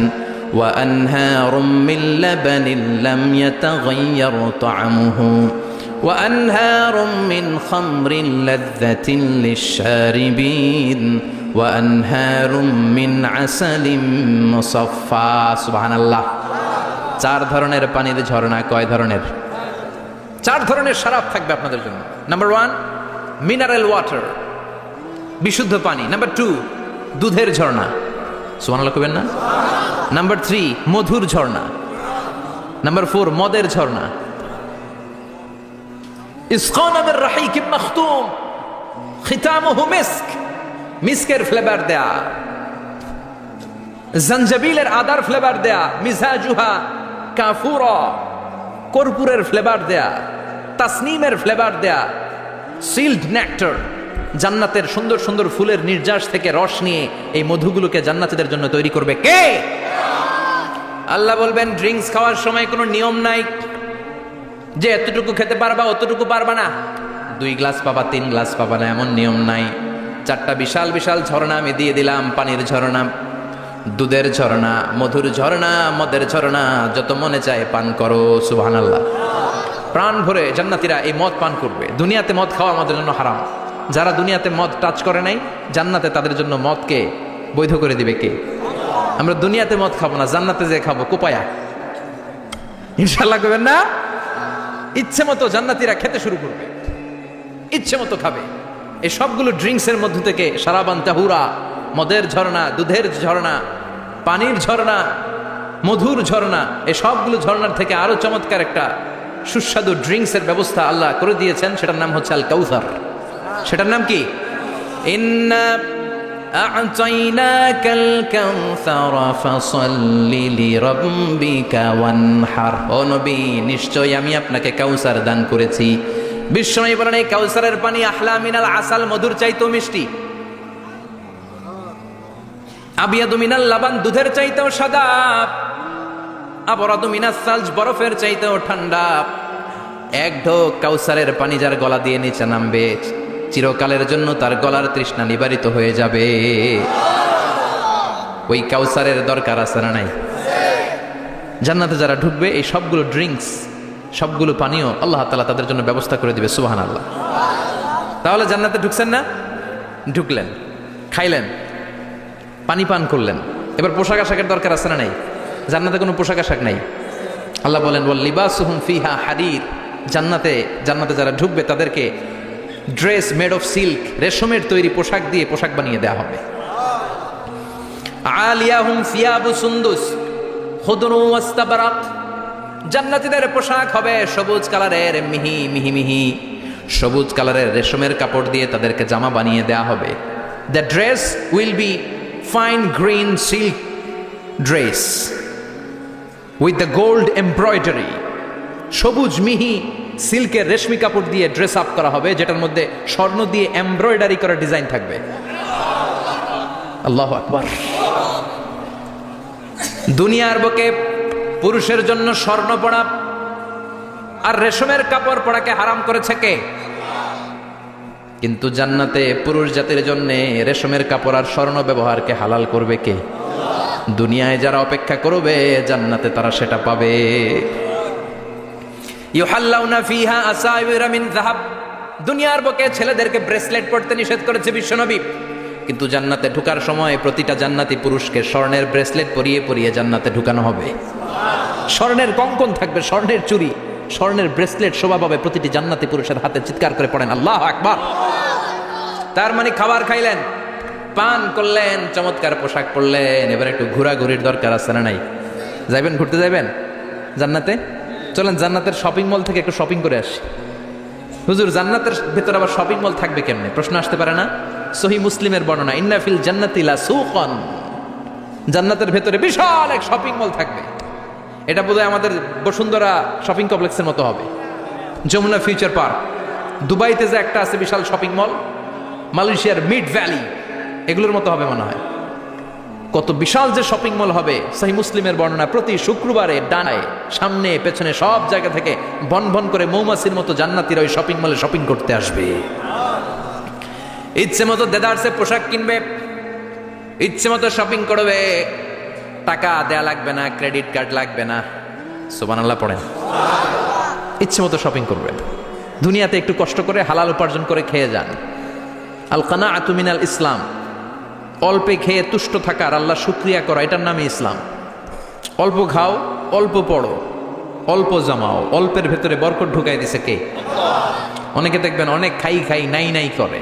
ওয়া আনহারুম মিন লাবানিন লাম ইয়াতাগায়্যার তা'আমুহু ওয়া আনহারুম মিন খামরিন লাযযাতিন লিশ-শারিবিন ওয়া আনহারুম মিন আসালিম মুসাফফা। সুবহানাল্লাহ। 4 ধরনের পানির ঝর্ণা। কয় ধরনের? 4 ধরনের শরাব থাকবে আপনাদের জন্য। নাম্বার 1 মিনারেল ওয়াটার, বিশুদ্ধ পানি। নাম্বার 2 দুধের ঝর্ণা, সুবহানাল্লাহ কইবেন না? নাম্বার 3, মধুর ঝর্ণা। নাম্বার 4, মদের ঝর্ণা। ইসকানা বির রাহিক মাখতুম খিতামুহু মিস্ক, মিস্কের ফ্লেভার দেয়া, জঞ্জাবিলের আদার ফ্লেভার দেয়া, মিজাজুহা কাফুরা, কর্পূরের ফ্লেভার দেয়া, তাসনিমের ফ্লেভার দেয়া, সিল্ড নেক্টার, জান্নাতের সুন্দর সুন্দর ফুলের নির্যাস থেকে রস নিয়ে এই মধুগুলোকে জান্নাতীদের জন্য তৈরি করবে কে? আল্লাহ বলবেন ড্রিঙ্কস খাওয়ার সময় কোনো নিয়ম নাই যে এতটুকু খেতে পারবা অতটুকু পারবা না, 2 গ্লাস পাবা 3 গ্লাস পাবা না, এমন নিয়ম নাই। 4টা বিশাল বিশাল ঝর্ণা আমি দিয়ে দিলাম, পানির ঝর্ণা, দুধের ঝর্ণা, মধুর ঝর্ণা, মদের ঝর্ণা, যত মনে চায় পান করো। সুবহানাল্লাহ। প্রাণ ভরে জান্নাতীরা এই মদ পান করবে। দুনিয়াতে মদ খাওয়া আমাদের জন্য হারাম। যারা দুনিয়াতে মদ টাচ করে নাই, জান্নাতে তাদের জন্য মদকে বৈধ করে দিবে কে? আমরা দুনিয়াতে মদ খাবো না, জান্নাতে যে খাবো কোপায়া, ইনশাআল্লাহ করবেন না? ইচ্ছে মতো জান্নাতীরা খেতে শুরু করবে, ইচ্ছে মতো খাবে। এই সবগুলো ড্রিঙ্কসের মধ্য থেকে সারাবান তাহুরা, মদের ঝর্ণা, দুধের ঝর্ণা, পানির ঝর্ণা, মধুর ঝর্ণা, এই সবগুলো ঝর্ণার থেকে আরো চমৎকার একটা সুস্বাদু ড্রিঙ্কসের ব্যবস্থা আল্লাহ করে দিয়েছেন। সেটার নাম হচ্ছে আল কাউসার। সেটার নাম কি? ইন্না আ'তাইনাকাল কাউসার ফাসাল্লি লিরাব্বিকা ওয়ানহার। ও নবী, নিশ্চয় আমি আপনাকে কাউসার দান করেছি। বিশ্বনবী বলেন এই কাউসারের পানি আহলা মিনাল আসাল, মধুর চাইতেও মিষ্টি। আবিয়াদু মিনাল লাবান, দুধের চাইতেও সাদা। আবরাদু মিনাস সালজ, বরফের চাইতেও ঠান্ডা। এক ঢোক কাউসারের পানি যার গলা দিয়ে নিচে নামবে, চিরকালের জন্য তার গলার তৃষ্ণা নিবারিত হয়ে যাবে। ওই কাউসারের দরকার আছে না নাই? জান্নাতে যারা ঢুকবে এই সবগুলো ড্রিঙ্কস, সবগুলো পানীয় আল্লাহ তাআলা তাদের জন্য ব্যবস্থা করে দিবে। সুবহানাল্লাহ। তাহলে জান্নাতে ঢুকছেন না? ঢুকলেন, খাইলেন, পানি পান করলেন, এবার পোশাক আশাকের দরকার আছে না নাই? জান্নাতে কোনো পোশাক আশাক নাই। আল্লাহ বলেন ওয়াল লিবাসুহুম ফিহা হারির। জান্নাতে যারা ঢুকবে তাদেরকে ড্রেস মেড অফ সিল্ক, রেশমের তৈরি পোশাক দিয়ে পোশাক বানিয়ে দেওয়া হবে। আলিয়াহুম সিয়াবু সুন্দুস খুদরু ওয়াস্তাবরাক। জান্নাতীদের পোশাক হবে সবুজ কালারের, মিহি মিহি মিহি সবুজ কালারের রেশমের কাপড় দিয়ে তাদেরকে জামা বানিয়ে দেওয়া হবে। The dress will be fine green silk dress with the gold embroidery. সবুজ মিহি সিল্কের রেশমি কাপড় দিয়ে ড্রেস আপ করা হবে, যেটার মধ্যে স্বর্ণ দিয়ে এমব্রয়ডারি করা ডিজাইন থাকবে। আল্লাহু আকবার। দুনিয়ার বুকে পুরুষের জন্য স্বর্ণ পরা আর রেশমের কাপড় পরাকে হারাম করেছে কে? কিন্তু জান্নাতে পুরুষ জাতির জন্য রেশমের কাপড় আর স্বর্ণ ব্যবহারকে হালাল করবে কে? দুনিয়ায় যারা অপেক্ষা করবে জান্নাতে তারা সেটা পাবে। ইউহাল্লাউনা ফিহা আসাইবিরা মিন যাহাব। দুনিয়ার বুকে ছেলেদেরকে ব্রেসলেট পরতে নিষেধ করেছে বিশ্বনবী, কিন্তু জান্নাতে ঢোকার সময় প্রতিটা জান্নাতি পুরুষকে স্বর্ণের ব্রেসলেট পরিয়ে পরিয়ে জান্নাতে ঢুকানো হবে। স্বর্ণের কঙ্কন থাকবে, স্বর্ণের চুড়ি, স্বর্ণের ব্রেসলেট শোভা পাবে প্রতিটি জান্নাতি পুরুষের হাতে। চিৎকার করে পড়েন আল্লাহু আকবার। তার মানে খাবার খাইলেন, পান করলেন, চমৎকার পোশাক পরলেন, এবার একটু ঘোরাঘুরির দরকার আছে না নাই? যাইবেন, ঘুরতে যাইবেন জান্নাতে? চলেন জান্নাতের শপিং মল থেকে একটু শপিং করে আসি। হুজুর জান্নাতের ভেতর আবার শপিং মল থাকবে কেমনে? প্রশ্ন আসতে পারে না? সহিহ মুসলিমের বর্ণনা, ইন্না ফিল জান্নাতি লা সুকান। জান্নাতের ভেতরে বিশাল এক শপিং মল থাকবে। এটা বোধহয় আমাদের বসুন্ধরা শপিং কমপ্লেক্সের মতো হবে, যমুনা ফিউচার পার্ক। দুবাইতে যে একটা আছে বিশাল শপিং মল, মালয়েশিয়ার মিড ভ্যালি, এগুলোর মতো হবে মনে হয়। কত বিশাল যে শপিং মল হবে! সহিহ মুসলিমের বর্ণনা, প্রতি শুক্রবারে ডানায় সামনে পেছনে সব জায়গা থেকে ভন ভন করে মৌমাছির মতো জান্নাতীরা ওই শপিং মলে শপিং করতে আসবে। ইচ্ছে মতো দেদারসে পোশাক কিনবে, ইচ্ছে মতো শপিং করবে, টাকা দেয়া লাগবে না, ক্রেডিট কার্ড লাগবে না। সুবহানাল্লাহ পড়েন। ইচ্ছে মতো শপিং করবে। দুনিয়াতে একটু কষ্ট করে হালাল উপার্জন করে খেয়ে যান। আল কানাআতু মিনাল ইসলাম। অল্পে খেয়ে তুষ্ট থাকার, আল্লাহ শুকরিয়া করা, এটার নামই ইসলাম। অল্প খাও, অল্প পড়ো, অল্প জমাও, অল্পের ভেতরে বরকত ঢুকাই দিছে কে? অনেকে দেখবেন অনেক খাই খাই নাই নাই করে,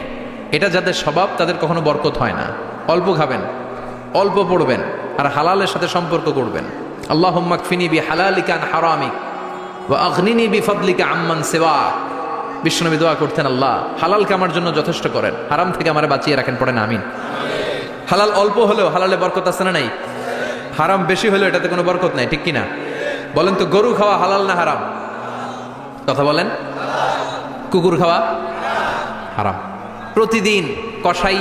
এটা যাদের স্বভাব তাদের কখনো বরকত হয় না। অল্প খাবেন, অল্প পড়বেন আর হালালের সাথে সম্পর্ক করবেন। আল্লাহুম্মা কফিনি বিহালালিকা আন হারামিক ওয়া আগনিনি বিফাদলিকা আম্মান সিওয়াক। বিশ্বনবী দোয়া করতেন, আল্লাহ হালালকে আমার জন্য যথেষ্ট করেন, হারাম থেকে আমারে বাঁচিয়ে রাখেন। পড়েন আমিন। হালাল অল্প হলেও হালালে বরকত আছে না নাই? হারাম বেশি হলেও এটাতে কোনো বরকত নাই, ঠিক কিনা? বলেন তো, গরু খাওয়া হালাল না হারাম? কথা বলেন। কুকুর খাওয়া হারাম। প্রতিদিন কসাই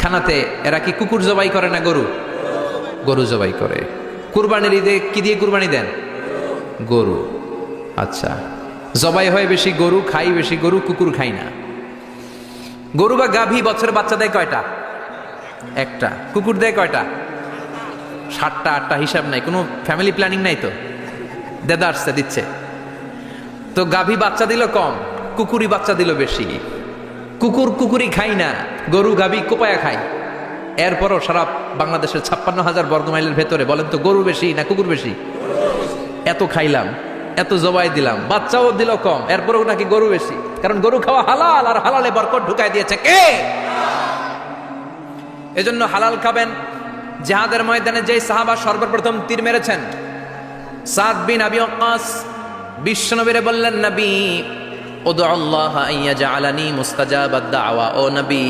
খানাতে এরা কি কুকুর জবাই করে না গরু? গরু জবাই করে। কুরবানির ঈদে কি দিয়ে কুরবানি দেন? গরু। আচ্ছা, জবাই হয় বেশি গরু, খাই বেশি গরু, কুকুর খাই না। গরু বা গাভী বছরে বাচ্চা দেয় কয়টা? একটা। কুকুর দেয় কয়টা? 7টা 8টা, হিসাব নাই, কোনো ফ্যামিলি প্ল্যানিং নাই তো, দেদারসে দিচ্ছে। তো গাভী বাচ্চা দিল কম, কুকুরি বাচ্চা দিল বেশি। কুকুরি খাই না, গরু গাভী কোপায়া খায়। এরপরও সারা বাংলাদেশের 56,000 বর্গমাইলের ভেতরে বলেন তো, গরু বেশি না কুকুর বেশি? এত খাইলাম, এত জবাই দিলাম, বাচ্চাও দিল কম, এরপরেও নাকি গরু বেশি। কারণ গরু খাওয়া হালাল, আর হালালে বরকত ঢুকাই দিয়েছে কে? এজন্য হালাল খাবেন। জিহাদের ময়দানে যেই সাহাবা সর্বপ্রথম তীর মেরেছেন, সাদ বিন আবি ওয়াক্কাস, বিশ্বনবীরে বললেন, নবী উদু আল্লাহ আইয়াজআলানি মুস্তাজাবাদ দাওয়া। ও নবী,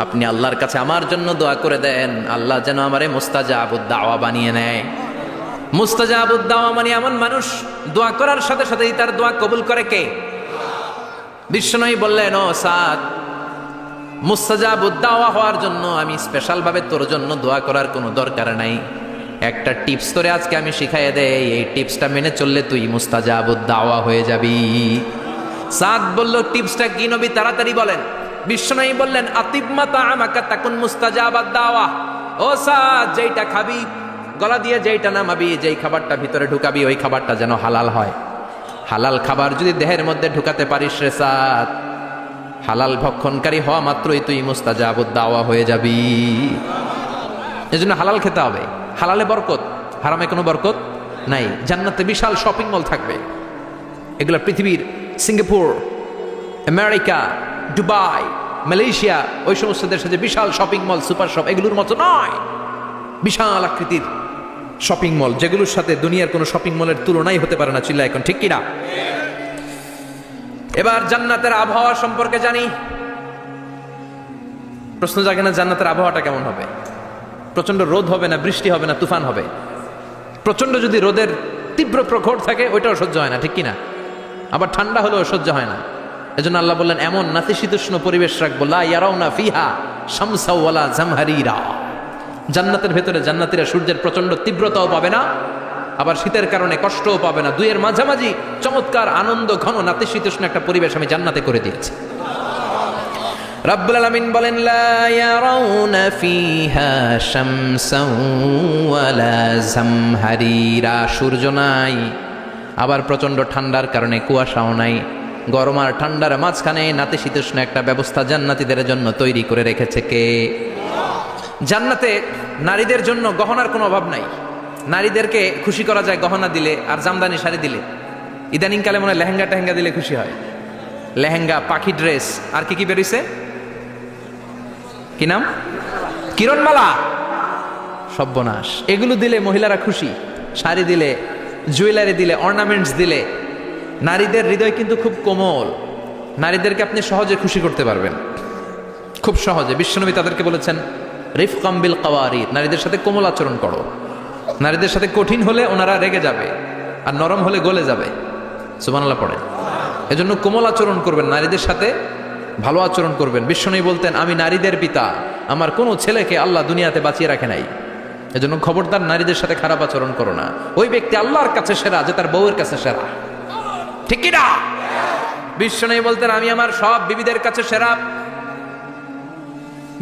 আপনি আল্লাহর কাছে আমার জন্য দোয়া করে দেন, আল্লাহ যেন আমারে মুস্তাজাবুদ দাওয়া বানিয়ে নেয়। মুস্তাজাবুদ দাওয়া মানে এমন মানুষ দোয়া করার সাথে সাথেই তার দোয়া কবুল করে কে? বিশ্বনবী বললেন, ও সাদ, মুস্তাজাবুদ দাওয়া হওয়ার জন্য আমি স্পেশাল ভাবে তোর জন্য দোয়া করার কোনো দরকার নাই। একটা টিপস তোরে আজকে আমি শিখাইয়ে দেই, এই টিপসটা মেনে চললে তুই মুস্তাজাবুদ দাওয়া হয়ে যাবি। সাদ বলল, টিপসটা কি নবী? তাড়াতাড়ি বলেন। বিশ্বনবী বললেন, আতিব মাতা আমাকা তাকুন মুস্তাজাবাদ দাওয়া। ও সাদ, যেইটা খাবি, গলা দিয়ে যেইটা নামাবি, যেই খাবারটা ভিতরে ঢুকাবি, ওই খাবারটা যেন হালাল হয়। হালাল খাবার যদি দেহের মধ্যে ঢুকাতে পারিস রে সাদ, হালাল ভক্ষণকারী হওয়া মাত্রই তুই মুস্তাজাবুদ দাওয়া হয়ে যাবি। এজন্য হালাল খেতে হবে। হালালে বরকত, হারামে কোনো বরকত নাই। জান্নাতে বিশাল শপিং মল থাকবে। এগুলো পৃথিবীর সিঙ্গাপুর, আমেরিকা, দুবাই, মালয়েশিয়া, ওই সমস্ত দেশে যে বিশাল শপিং মল, সুপার শপ, এগুলোর মতো নয়। বিশাল আকৃতির শপিং মল, যেগুলোর সাথে দুনিয়ার কোনো শপিং মলের তুলনাই হতে পারে না। চিল্লা এখন ঠিক কিনা? এবার জান্নাতের আবহাওয়া সম্পর্কে জানি। প্রশ্ন জাগে না, জান্নাতের আবহাওয়াটা কেমন হবে? প্রচন্ড রোদ হবে না বৃষ্টি হবে না তুফান হবে? প্রচন্ড যদি রোদের তীব্র প্রখর থাকে, ওইটাও সহ্য হয় না, ঠিক কিনা? আবার ঠান্ডা হলেও সহ্য হয় না। এজন্য আল্লাহ বললেন, এমন নাতিশীতোষ্ণ পরিবেশ রাখবো, লা ইয়ারাউনা ফিহা শামসা ওয়ালা জামহারিরা। জান্নাতের ভেতরে জান্নাতীরা সূর্যের প্রচন্ড তীব্রতাও পাবে না, আবার শীতের কারণে কষ্টও পাবে না। দুইয়ের মাঝামাঝি চমৎকার আনন্দ ঘন নাতিশীতোষ্ণ একটা পরিবেশ আমি জান্নাতে করে দিয়েছি। রাব্বুল আলামিন বলেন, লা ইয়ারাউনা ফিহা শামসাও ওয়ালা জামহারিরা। সূর্য নাই, আবার প্রচন্ড ঠান্ডার কারণে কুয়াশাও নাই। গরম আর ঠান্ডার মাঝখানে নাতিশীতোষ্ণ একটা ব্যবস্থা জান্নাতীদের জন্য তৈরি করে রেখেছে কে? জান্নাতে নারীদের জন্য গহনার কোনো অভাব নাই। নারীদেরকে খুশি করা যায় গহনা দিলে আর জামদানি শাড়ি দিলে। ইদানিং কালে মনে হয় লেহেঙ্গা টেহেঙ্গা দিলে খুশি হয়। লেহেঙ্গা, পাখি ড্রেস, আর কি কি বেরিয়েছে, কি নাম? কিরণমালা, সর্বনাশ। এগুলো দিলে মহিলারা খুশি। শাড়ি দিলে, জুয়েলারি দিলে, অর্নামেন্টস দিলে। নারীদের হৃদয় কিন্তু খুব কোমল। নারীদেরকে আপনি সহজে খুশি করতে পারবেন, খুব সহজে। বিশ্বনবী তাদেরকে বলেছেন, রিফকাম বিল কাওয়ারিদ, নারীদের সাথে কোমল আচরণ করো। নারীদের সাথে কঠিন হলে ওনারা রেগে যাবে, আর নরম হলে গলে যাবে। সুবহানাল্লাহ পড়ে। এজন্য কোমল আচরণ করবেন, নারীদের সাথে ভালো আচরণ করবেন। বিশ্বনবী বলতেন, আমি নারীদের পিতা, আমার কোনো ছেলেকে আল্লাহ দুনিয়াতে বাঁচিয়ে রাখে নাই। এজন্য খবরদার নারীদের সাথে খারাপ আচরণ করো না। ওই ব্যক্তি আল্লাহর কাছে সেরা যে তার বউয়ের কাছে সেরা, ঠিক কি না? বিশ্বনবী বলতেন, আমি আমার সব বিবিদের কাছে সেরা।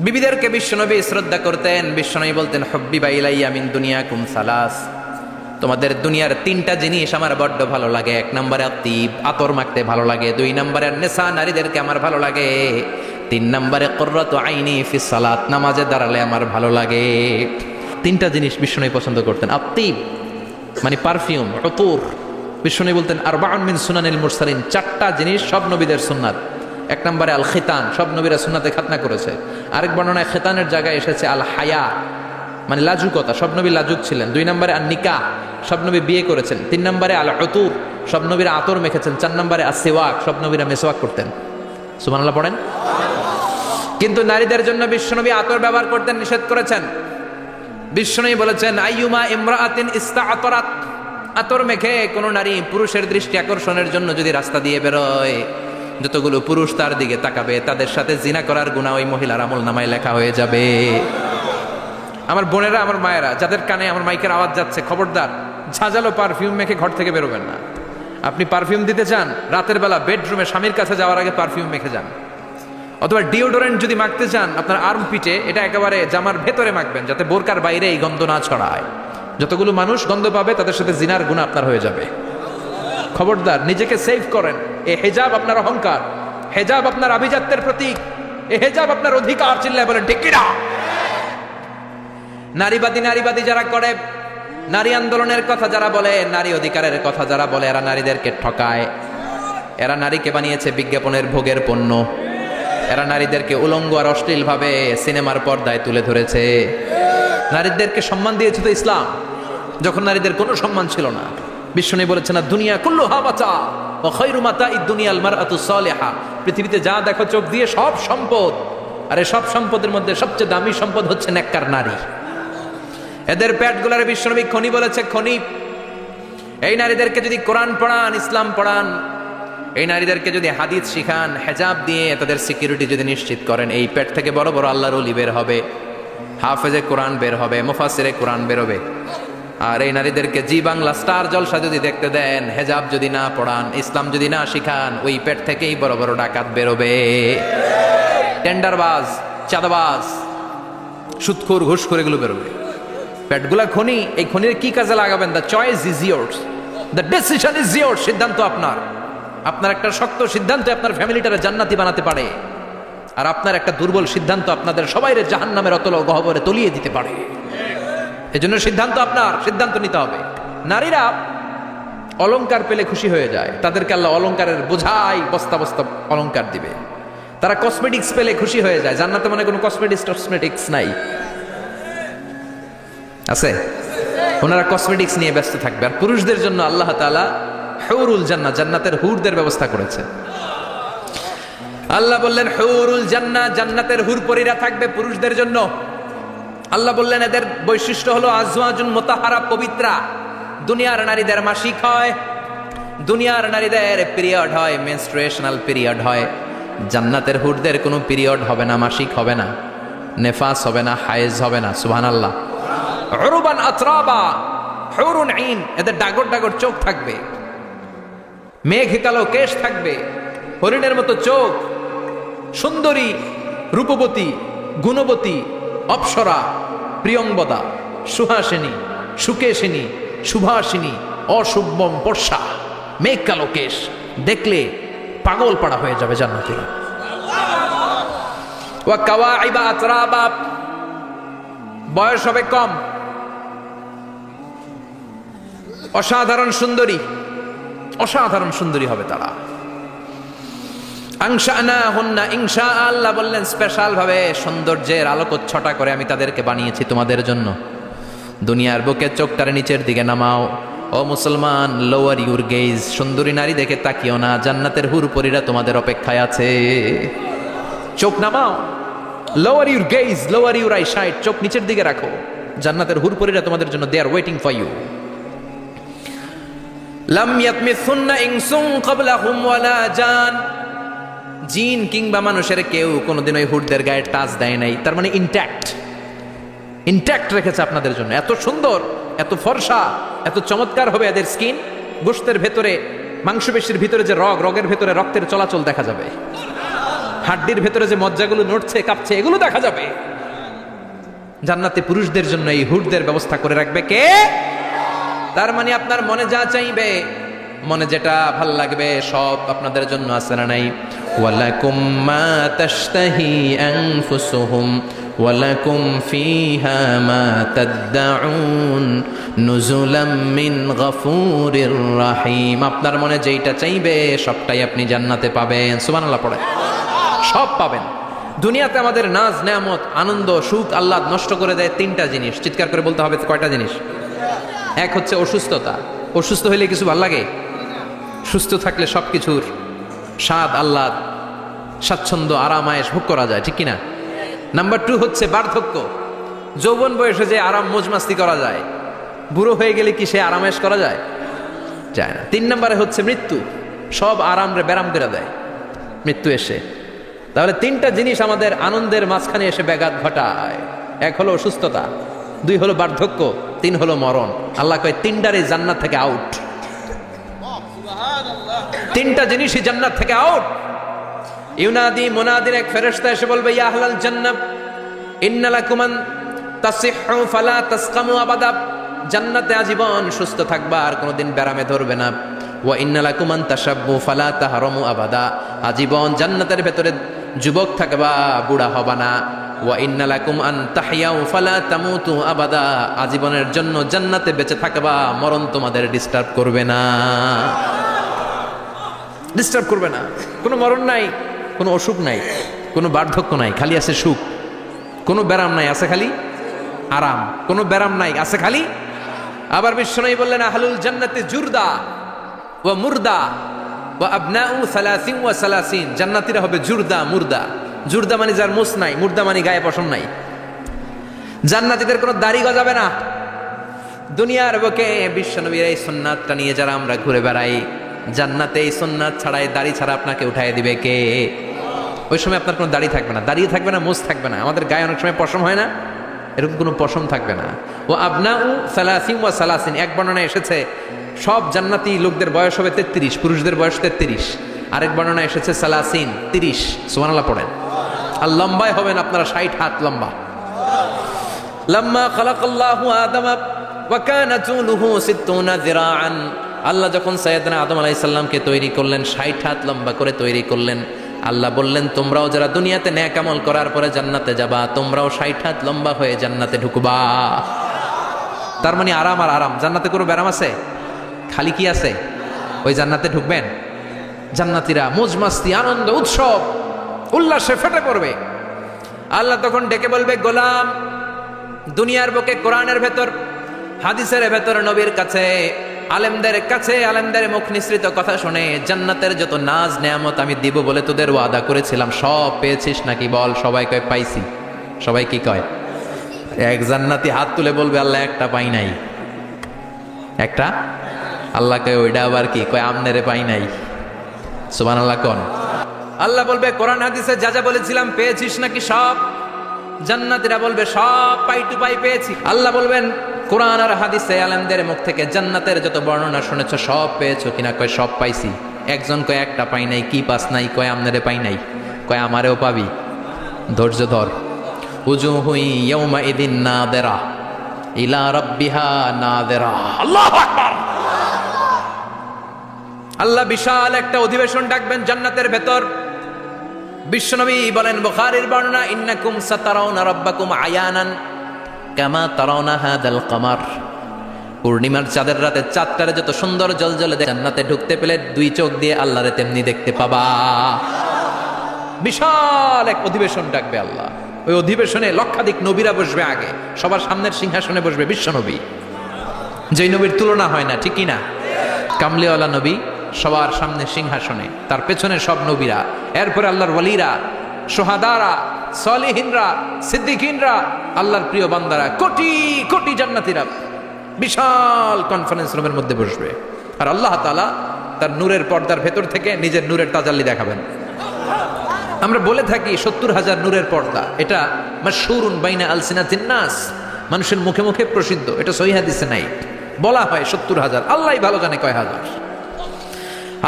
বিবিদেরকে বিশ্বনবী শ্রদ্ধা করতেন। বিশ্বনবী বলতেন, হুব্বিবা ইলাইয়া মিন দুনিয়াকুম সালাস, তোমাদের দুনিয়ার 3টা জিনিস আমার বড্ড ভালো লাগে। 1 নম্বরে আতিব, আতর মাখতে ভালো লাগে। 2 নম্বরে নেশা, নারীদেরকে আমার ভালো লাগে। 3 নম্বরে কুররাতু আইনি ফিস সালাত, নামাজে দাঁড়ালে আমার ভালো লাগে। 3টা জিনিস বিশ্বনবী পছন্দ করতেন। আতিব মানে পারফিউম, উতুর। বিশ্বনবী বলতেন, আরবাউন মিন সুনানিল মুরসালিন, 4টা জিনিস সব নবীদের সুন্নাত। 1 নম্বরে আল খিতান, সব নবীরা সুন্নাতে খাতনা করেছে। আরেক বর্ণনায় খিতানের জায়গায় এসেছে আল হায়া, মানে লাজুকতা, সব নবী লাজুক ছিলেন। 2 নম্বরে আন নিকাহ, সব নবী বিয়ে করেছেন। 3 নম্বরে আল উতুর, সব নবীরা আতর মেখেছেন। 4 নম্বরে আসওয়াক, সব নবীরা মেসওয়াক করতেন। সুবহানাল্লাহ পড়েন। কিন্তু নারীদের জন্য বিশ্বনবী আতর ব্যবহার করতে নিষেধ করেছেন। বিশ্বনবী বলেছেন আইয়ুমা ইমরাআতিন ইস্তাআতারাত, আতর মেখে কোন নারী পুরুষের দৃষ্টি আকর্ষণের জন্য যদি রাস্তা দিয়ে বেরোয়, যতগুলো পুরুষ তার দিকে তাকাবে তাদের সাথে জিনা করার গুনাহ ওই মহিলার আমলনামায় লেখা হয়ে যাবে। আমার বোনেরা, আমার মায়েরা, যাদের কানে আমার মাইকের আওয়াজ যাচ্ছে, খবরদার ঝাঁঝালো পারফিউম মেখে ঘর থেকে বেরোবেন না। আপনি পারফিউম দিতে চান, রাতের বেলা বেডরুমে স্বামীর কাছে যাওয়ার আগে পারফিউম মেখে যান। অথবা ডিওডোরেন্ট যদি মাখতে চান, আপনার আর্মপিটে এটা একেবারে জামার ভেতরে মাখবেন, যাতে বোরকার বাইরে এই গন্ধ না ছড়ায়। যতগুলো মানুষ গন্ধ পাবে তাদের সাথে জিনার গুনাহ আপনার হয়ে যাবে। খবরদার, নিজেকে সেভ করেন। এই হেজাব আপনার অহংকার, হেজাব আপনার আভিজাত্যের প্রতীক, এই হেজাব আপনার অধিকার। চিল্লায় বলেন ঠিক কিনা? নারীবাদী যারা করে, নারী আন্দোলনের কথা যারা বলে, নারী অধিকারের কথা যারা বলে, এরা নারীদেরকে ঠকায়। এরা নারীকে বানিয়েছে বিজ্ঞাপনের ভোগের পণ্য। এরা নারীদেরকে উলঙ্গ আর অশ্লীল ভাবে সিনেমার পর্দায় তুলে ধরেছে। নারীদেরকে সম্মান দিয়েছে তো ইসলাম, যখন নারীদের কোনো সম্মান ছিল না। বিশ্বনবী বলেছেন দুনিয়া কুল্লুহা মাতা ওয়া খায়রু মাতাঈদ দুনিয়াল মারআতু সালিহা। পৃথিবীতে যা দেখো চোখ দিয়ে সব সম্পদ, আর এই সব সম্পদের মধ্যে সবচেয়ে দামি সম্পদ হচ্ছে নেককার নারী। এদের পেটগুলার বিশ্বনবী খনি বলেছে, খনি। এই নারীদেরকে যদি কোরআন পড়ান, ইসলাম পড়ান, এই নারীদেরকে যদি হাদিস শিখান, হেজাব দিয়ে তাদের সিকিউরিটি যদি নিশ্চিত করেন, এই পেট থেকে বড় বড় আল্লাহর ওলি বের হবে, হাফেজে কোরআন বের হবে, মুফাসসিরে কোরআন বের হবে। আর এই নারীদেরকে জি বাংলা স্টার জলসা যদি দেখতে দেন, হেজাব যদি না পড়ান, ইসলাম যদি না শিখান, ওই পেট থেকেই বড় বড় ডাকাত বেরোবে, টেন্ডারবাজ, চাঁদাবাজ, সুদখোর, ঘুষখোর, এগুলো বেরোবে। পেটগুলা খনি। এই খনির কি কাজে লাগাবেন? The choice is years, the decision is years. সিদ্ধান্ত আপনার। আপনার একটা শক্ত সিদ্ধান্ত আপনার ফ্যামিলিটারে জান্নাতি বানাতে পারে, আর আপনার একটা দুর্বল সিদ্ধান্ত আপনাদের সবাইরে জাহান্নামের অতল গহ্বরে তলিয়ে দিতে পারে। এজন্য সিদ্ধান্ত আপনার, সিদ্ধান্ত নিতে হবে। নারীরা অলংকার পেলে খুশি হয়ে যায়, তাদেরকে আল্লাহ অলংকারের বোঝাই বস্তা বস্তা অলংকার দিবে। তারা কসমেটিক্স পেলে খুশি হয়ে যায়। জান্নাতে মানে কোনো কসমেটিক্স নাই, আছে? ওনারা কসমেটিক্স নিয়ে ব্যস্ত থাকবে। আর পুরুষদের জন্য আল্লাহ তাআলা হুরুল জান্নাহ, জান্নাতের হুরদের ব্যবস্থা করেছে। আল্লাহ বললেন হুরুল জান্নাহ, জান্নাতের হুরপরীরা থাকবে পুরুষদের জন্য। আল্লাহ বললেন এদের বৈশিষ্ট্য হলো আজওয়াজুন মুতাহহারা, পবিত্রা। দুনিয়ার নারীদের মাসিক হয়, দুনিয়ার নারীদের পিরিয়ড হয়, মেনস্ট্রুয়েশনাল পিরিয়ড হয়। জান্নাতের হুরদের কোনো পিরিয়ড হবে না, মাসিক হবে না, নেফাস হবে না, হায়েজ হবে না। সুবহানাল্লাহ। উরুবান আতরাবা, হুরুন আইন, এদের ডাগর ডাগর চোখ থাকবে, মেঘ কালো কেশ থাকবে, হরিণের মতো চোখ, সুন্দরী, রূপবতী, গুণবতী, অপ্সরা, প্রিয়ংবদা, সুহাসিনী, সুকেশিনী, সুভাষিনী, অশুভম বর্ষা, মেঘ কালো কেশ, দেখলে পাগল পাড়া হয়ে যাবে জান্নাতীরা। ওয়া কাওয়াইবা আতরাবা, বয়স হবে কম, অসাধারণ সুন্দরী, অসাধারণ সুন্দরী হবে তারা। আনশানাহুন্না ইনশা, আল্লাহ বললেন স্পেশাল ভাবে সৌন্দর্যের আলোকচ্ছটা করে আমি তাদেরকে বানিয়েছি তোমাদের জন্য। দুনিয়ার বুকে চোখটারে নিচের দিকে নামাও। ও মুসলমান, লোয়ার ইউর গেজ, সুন্দরী নারী দেখে তাকিও না, জান্নাতের হুরপরীরা তোমাদের অপেক্ষায় আছে। চোখ নামাও, lower your gaze, lower your eyesight, চোখ নিচের দিকে রাখো, জান্নাতের হুরপরীরা তোমাদের জন্য they are waiting for you. লাম ইয়াতমিসুন্না ইনসুন ক্বাবলাহুম ওয়ালা জান, জিন কিংবা মানুষের কেউ কোনোদিন ওই হুরদের গায়ে টাচ দেয় নাই। তার মানে ইনট্যাক্ট রেখেছে আপনাদের জন্য। এত সুন্দর, এত ফর্সা, এত চমৎকার হবে এদের স্কিন। গোশতের ভেতরে, মাংসপেশির ভিতরে যে রগের ভেতরে রক্তের চলাচল দেখা যাবে, হাড্ডির ভেতরে যে মজ্জাগুলো নড়ছে কাঁপছে এগুলো দেখা যাবে। জান্নাতে পুরুষদের জন্য এই হুরদের ব্যবস্থা করে রাখবে কে? তার মানে আপনার মনে যা চাইবে, মনে যেটা ভাল লাগবে সব আপনাদের জন্য আছে না নাই? ওয়ালাকুম মা তাশতাহি আনফুসুহুম ওয়ালাকুম ফিহা মা তাদউন নুজুলাম মিন গফুরির রহিম। আপনার মনে যেটা চাইবে সবটাই আপনি জান্নাতে পাবেন। সুবহানাল্লাহ পড়ে, সব পাবেন। দুনিয়াতে আমাদের নাজ নেয়ামত আনন্দ সুখ আহ্লাদ নষ্ট করে দেয় তিনটা জিনিস। চিৎকার করে বলতে হবে কয়টা জিনিস? এক হচ্ছে অসুস্থতা। অসুস্থ হইলে কিছু ভাল লাগে? সুস্থ থাকলে সব কিছুর স্বাদ আহ্লাদ স্বাচ্ছন্দ্য আরাম আয়েশ ভোগ করা যায়, ঠিক কিনা? নাম্বার 2 হচ্ছে বার্ধক্য। যৌবন বয়সে যে আরাম মজমাস্তি করা যায়, বুড়ো হয়ে গেলে কি সে আরাম আয়েশ করা যায়? যায় না। 3 নম্বরে হচ্ছে মৃত্যু। সব আরাম রে ব্যারাম করে দেয় মৃত্যু এসে। তাহলে তিনটা জিনিস আমাদের আনন্দের মাঝখানে এসে ব্যাঘাত ঘটায়। এক হলো অসুস্থতা, 2 হলো বার্ধক্য, 3 হলো মরণ। আল্লাহ কয় তিনটারই জান্নাত থেকে আউট। তিনটা জিনিসই জান্নাত থেকে আউট। ইউনাদি মুনাদির এক ফেরেশতা এসে বলবে, ইয়া আহলাল জান্নাহ ইন্না লাকুম আন তাসিহু ফালা তাসকামু আবাদা। জান্নাতে আজীবন সুস্থ থাকবা, আর কোনোদিন ব্যারামে ধরবে না। ওয়া ইন্না লাকুম আন তাশাব্বু ফালা তাহরামু আবাদা। আজীবন জান্নাতের ভেতরে যুবক থাকবা, বুড়া হবা না। ওয়া ইন্না লাকুম আন তাহইয়াউ ফালা তামুতু আবাদা। আজীবনের জন্য জান্নাতে বেঁচে থাকবা, মরণ তোমাদের ডিস্টার্ব করবে না। ডিস্টার্ব করবে না। কোনো মরণ নাই, কোনো অসুখ নাই, কোনো বার্ধক্য নাই, খালি আছে সুখ। কোনো ব্যারাম নাই, আছে খালি আরাম। কোনো ব্যারাম নাই, আছে খালি। আবার বিশ্বনবী বললেন, আহলুল জান্নাতে জুরদা ওয়া মুরদা ওয়া আবনাউ 30 ওয়া 30। জান্নাতীরা হবে জুরদা মুরদা। জুরদা মানে যার মুছ নাই, মুরদা মানে গায়ে পশম নাই। জান্নাতীদের কোনো দাড়ি গজাবে না। দুনিয়ার বুকে বিশ্বনবীর এই সুন্নাতটা নিয়ে যারা আমরা ঘুরে বেড়াই, জান্নাতে এই সুন্নাত ছাড়াই দাড়ি ছাড়া আপনাকে উঠায় দিবে কে? ওই সময় আপনার কোনো দাড়ি থাকবে না, দাড়িয়ে থাকবে না, মুছ থাকবে না। আমাদের গায়ে অনেক সময় পশম হয় না, এরকম কোনো পশম থাকবে না। ও আবনাউ 30 ওয়া 30। এক বর্ণনায় এসেছে সব জান্নাতি লোকদের বয়স হবে 33, পুরুষদের বয়স 33। আরেক বর্ণনায় এসেছে 30। সুবহানাল্লাহ পড়েন। আর লম্বায় হবেন আপনারা 60 হাত লম্বা। লাম্মা খালাকাল্লাহু আদামা ওয়া কানা তুলুহু 60 যিরাআন। আল্লাহ যখন সাইয়েদনা আদম আলাইহিস সালামকে তৈরি করলেন, 60 হাত লম্বা করে তৈরি করলেন। আল্লাহ বললেন, তোমরাও যারা দুনিয়াতে নেক আমল করার পরে জান্নাতে যাবা, তোমরাও 60 হাত লম্বা হয়ে জান্নাতে ঢুকবা। তার মানে আরাম আর আরাম। জান্নাতে কোনো ব্যারাম আছে? খালি কি আছে? ওই জান্নাতে ঢুকবেন, জান্নাতীরা মজমাস্তি আনন্দ উৎসব উল্লাসে ফেটে পড়বে। আল্লাহ তখন ডেকে বলবে, গোলাম, দুনিয়ার বুকে কোরআনের ভেতর হাদিসের ভেতর নবীর কাছে আলেমদের কাছে আলেমদের মুখ নিঃসৃত কথা শুনে জান্নাতের যত নাজ নেয়ামত আমি দিব বলে তোদের ওয়াদা করেছিলাম, সব পেয়েছিস নাকি বল? সবাই কয় পাইছি। সবাই কি কয়? এক জান্নাতি হাত তুলে বলবে, আল্লাহ একটা পাই নাই। একটা? আল্লাহ কয় ওইটা আবার কি? কয় আমনেরে পাই নাই। সুবহানাল্লাহ কোন? আল্লাহ বলবে, কোরআন হাদিসে যা যা বলেছিলাম পেয়েছিস নাকি সব? জান্নাতীরা বলবে, সব পাই টু পাই পেয়েছি। আল্লাহ বলবেন, কোরআন আর হাদিসে আলেমদের মুখ থেকে জান্নাতের যত বর্ণনা শুনেছো সব পেয়েছো কিনা? কয় সব পাইছি। একজন কয় একটা পাই নাই। কি পাস নাই? কয় আমনেরে পাই নাই। কয় আমারেও পাবি, ধৈর্য ধর। উজুহুই ইয়াউমা ইদিন নাদিরা ইলা রাব্বিহা নাদিরা। আল্লাহু আকবার। আল্লাহ বিশাল একটা অধিবেশন ডাকবেন জান্নাতের ভেতর। বিশ্বনবী বলেন, বুখারীর বর্ণনা, ইন্নাকুম সাতারাউনা রাব্বাকুম আয়ানান কামা তারাউনা হাদাল কামার। পূর্ণিমার চাঁদের রাতে চাঁদটারে যত সুন্দর জ্বলজ্বলে জান্নাতে ঢুকতে পেলে 2 চোখ দিয়ে আল্লাহরে তেমনি দেখতে পাবা। বিশাল এক অধিবেশন ডাকবে আল্লাহ। ওই অধিবেশনে লক্ষাধিক নবীরা বসবে। আগে সবার সামনের সিংহাসনে বসবে বিশ্বনবী, যেই নবীর তুলনা হয় না, ঠিক কিনা? কামলিওয়ালা নবী সবার সামনে সিংহাসনে, তার পেছনে সব নবীরা, এরপরে আল্লাহর ওয়ালিরা, সোহাদারা, সলিহিনরা, সিদ্দিকিনরা, আল্লাহর প্রিয় বান্দারা, কোটি কোটি জান্নাতীরা বিশাল কনফারেন্স রুমের মধ্যে বসবে। আর আল্লাহ তাআলা তার নূরের পর্দার ভেতর থেকে নিজের নূরের তাজাল্লি দেখাবেন। আমরা বলে থাকি 70,000 নূরের পর্দা। এটা মাশহুরুন বাইনা আলসিনাতিন নাস, মানুষের মুখে মুখে প্রসিদ্ধ। এটা সহিহ হাদিসে নাই। বলা হয় 70,000, আল্লাহই ভালো জানে কয় হাজার।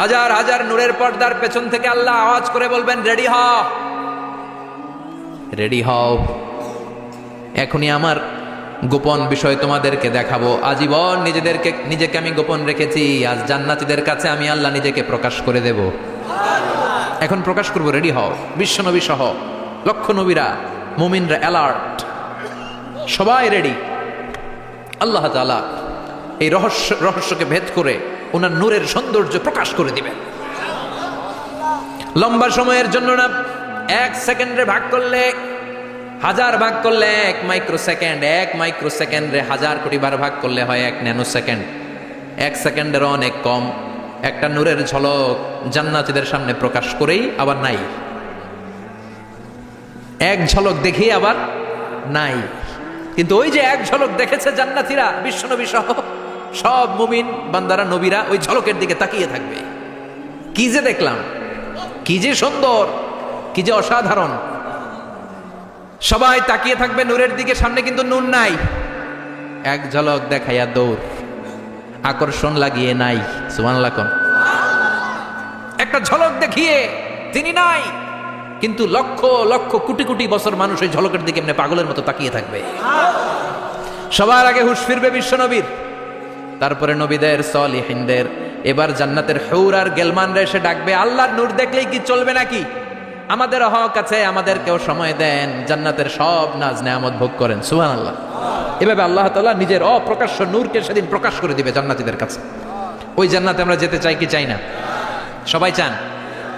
হাজার হাজার নূরের পর্দার পেছন থেকে আল্লাহ আওয়াজ করে বলবেন, রেডি হও, রেডি হও, এখনই আমার গোপন বিষয় তোমাদেরকে দেখাবো। আজীবন নিজেকে আমি গোপন রেখেছি, আজ জান্নাতীদের কাছে আমি আল্লাহ নিজেকে প্রকাশ করে দেব। এখন প্রকাশ করবো, রেডি হও। বিশ্বনবী সহ লক্ষ নবীরা, মুমিনরা অ্যালার্ট, সবাই রেডি। আল্লাহ তাআলা এই রহস্যকে ভেদ করে ওনার নূরের সৌন্দর্য প্রকাশ করে দিবেন। লম্বা সময়ের জন্য না, এক সেকেন্ডে ভাগ করলে, হাজার ভাগ করলে 1 মাইক্রোসেকেন্ড, 1 মাইক্রোসেকেন্ডে 1000 কোটি বার ভাগ করলে হয় 1 ন্যানো সেকেন্ড। 1 সেকেন্ডের অনেক কম একটা নূরের ঝলক জান্নাতীদের সামনে প্রকাশ করেই আবার নাই, এক ঝলক দেখেই আবার নাই। কিন্তু ওই যে এক ঝলক দেখেছে জান্নাতীরা, বিশ্বনবী সহ সব মুমিন বান্দারা, নবীরা ওই ঝলকের দিকে তাকিয়ে থাকবে। কি যে দেখলাম, কি যে সুন্দর, কি যে অসাধারণ। সবাই তাকিয়ে থাকবে নূরের দিকে, সামনে কিন্তু নূর নাই। এক ঝলক দেখাইয়া দৌড়, আকর্ষণ লাগিয়ে নাই। সুবহানাল্লাহ কোন একটা ঝলক দেখিয়ে তিনি নাই, কিন্তু লক্ষ লক্ষ কোটি কোটি বছর মানুষ ওই ঝলকের দিকে এমনি পাগলের মতো তাকিয়ে থাকবে। সবার আগে হুঁশ ফিরবে বিশ্বনবীর, তারপরে নবীদের, সলিহিনদের। এবার জান্নাতের হুর আর গেলমানরা এসে ডাকবে, আল্লাহর নূর দেখলেই কি চলবে নাকি? আমাদের হক আছে, আমাদেরকেও সময় দেন, জান্নাতের সব নাজ নেয়ামত ভোগ করেন। সুবহানাল্লাহ। এভাবে আল্লাহ তাআলা নিজের অপ্রকাশ্য নূরকে সেদিন প্রকাশ করে দিবে জান্নাতীদের কাছে। ওই জান্নাতে আমরা যেতে চাই কি চাই না? সবাই চান?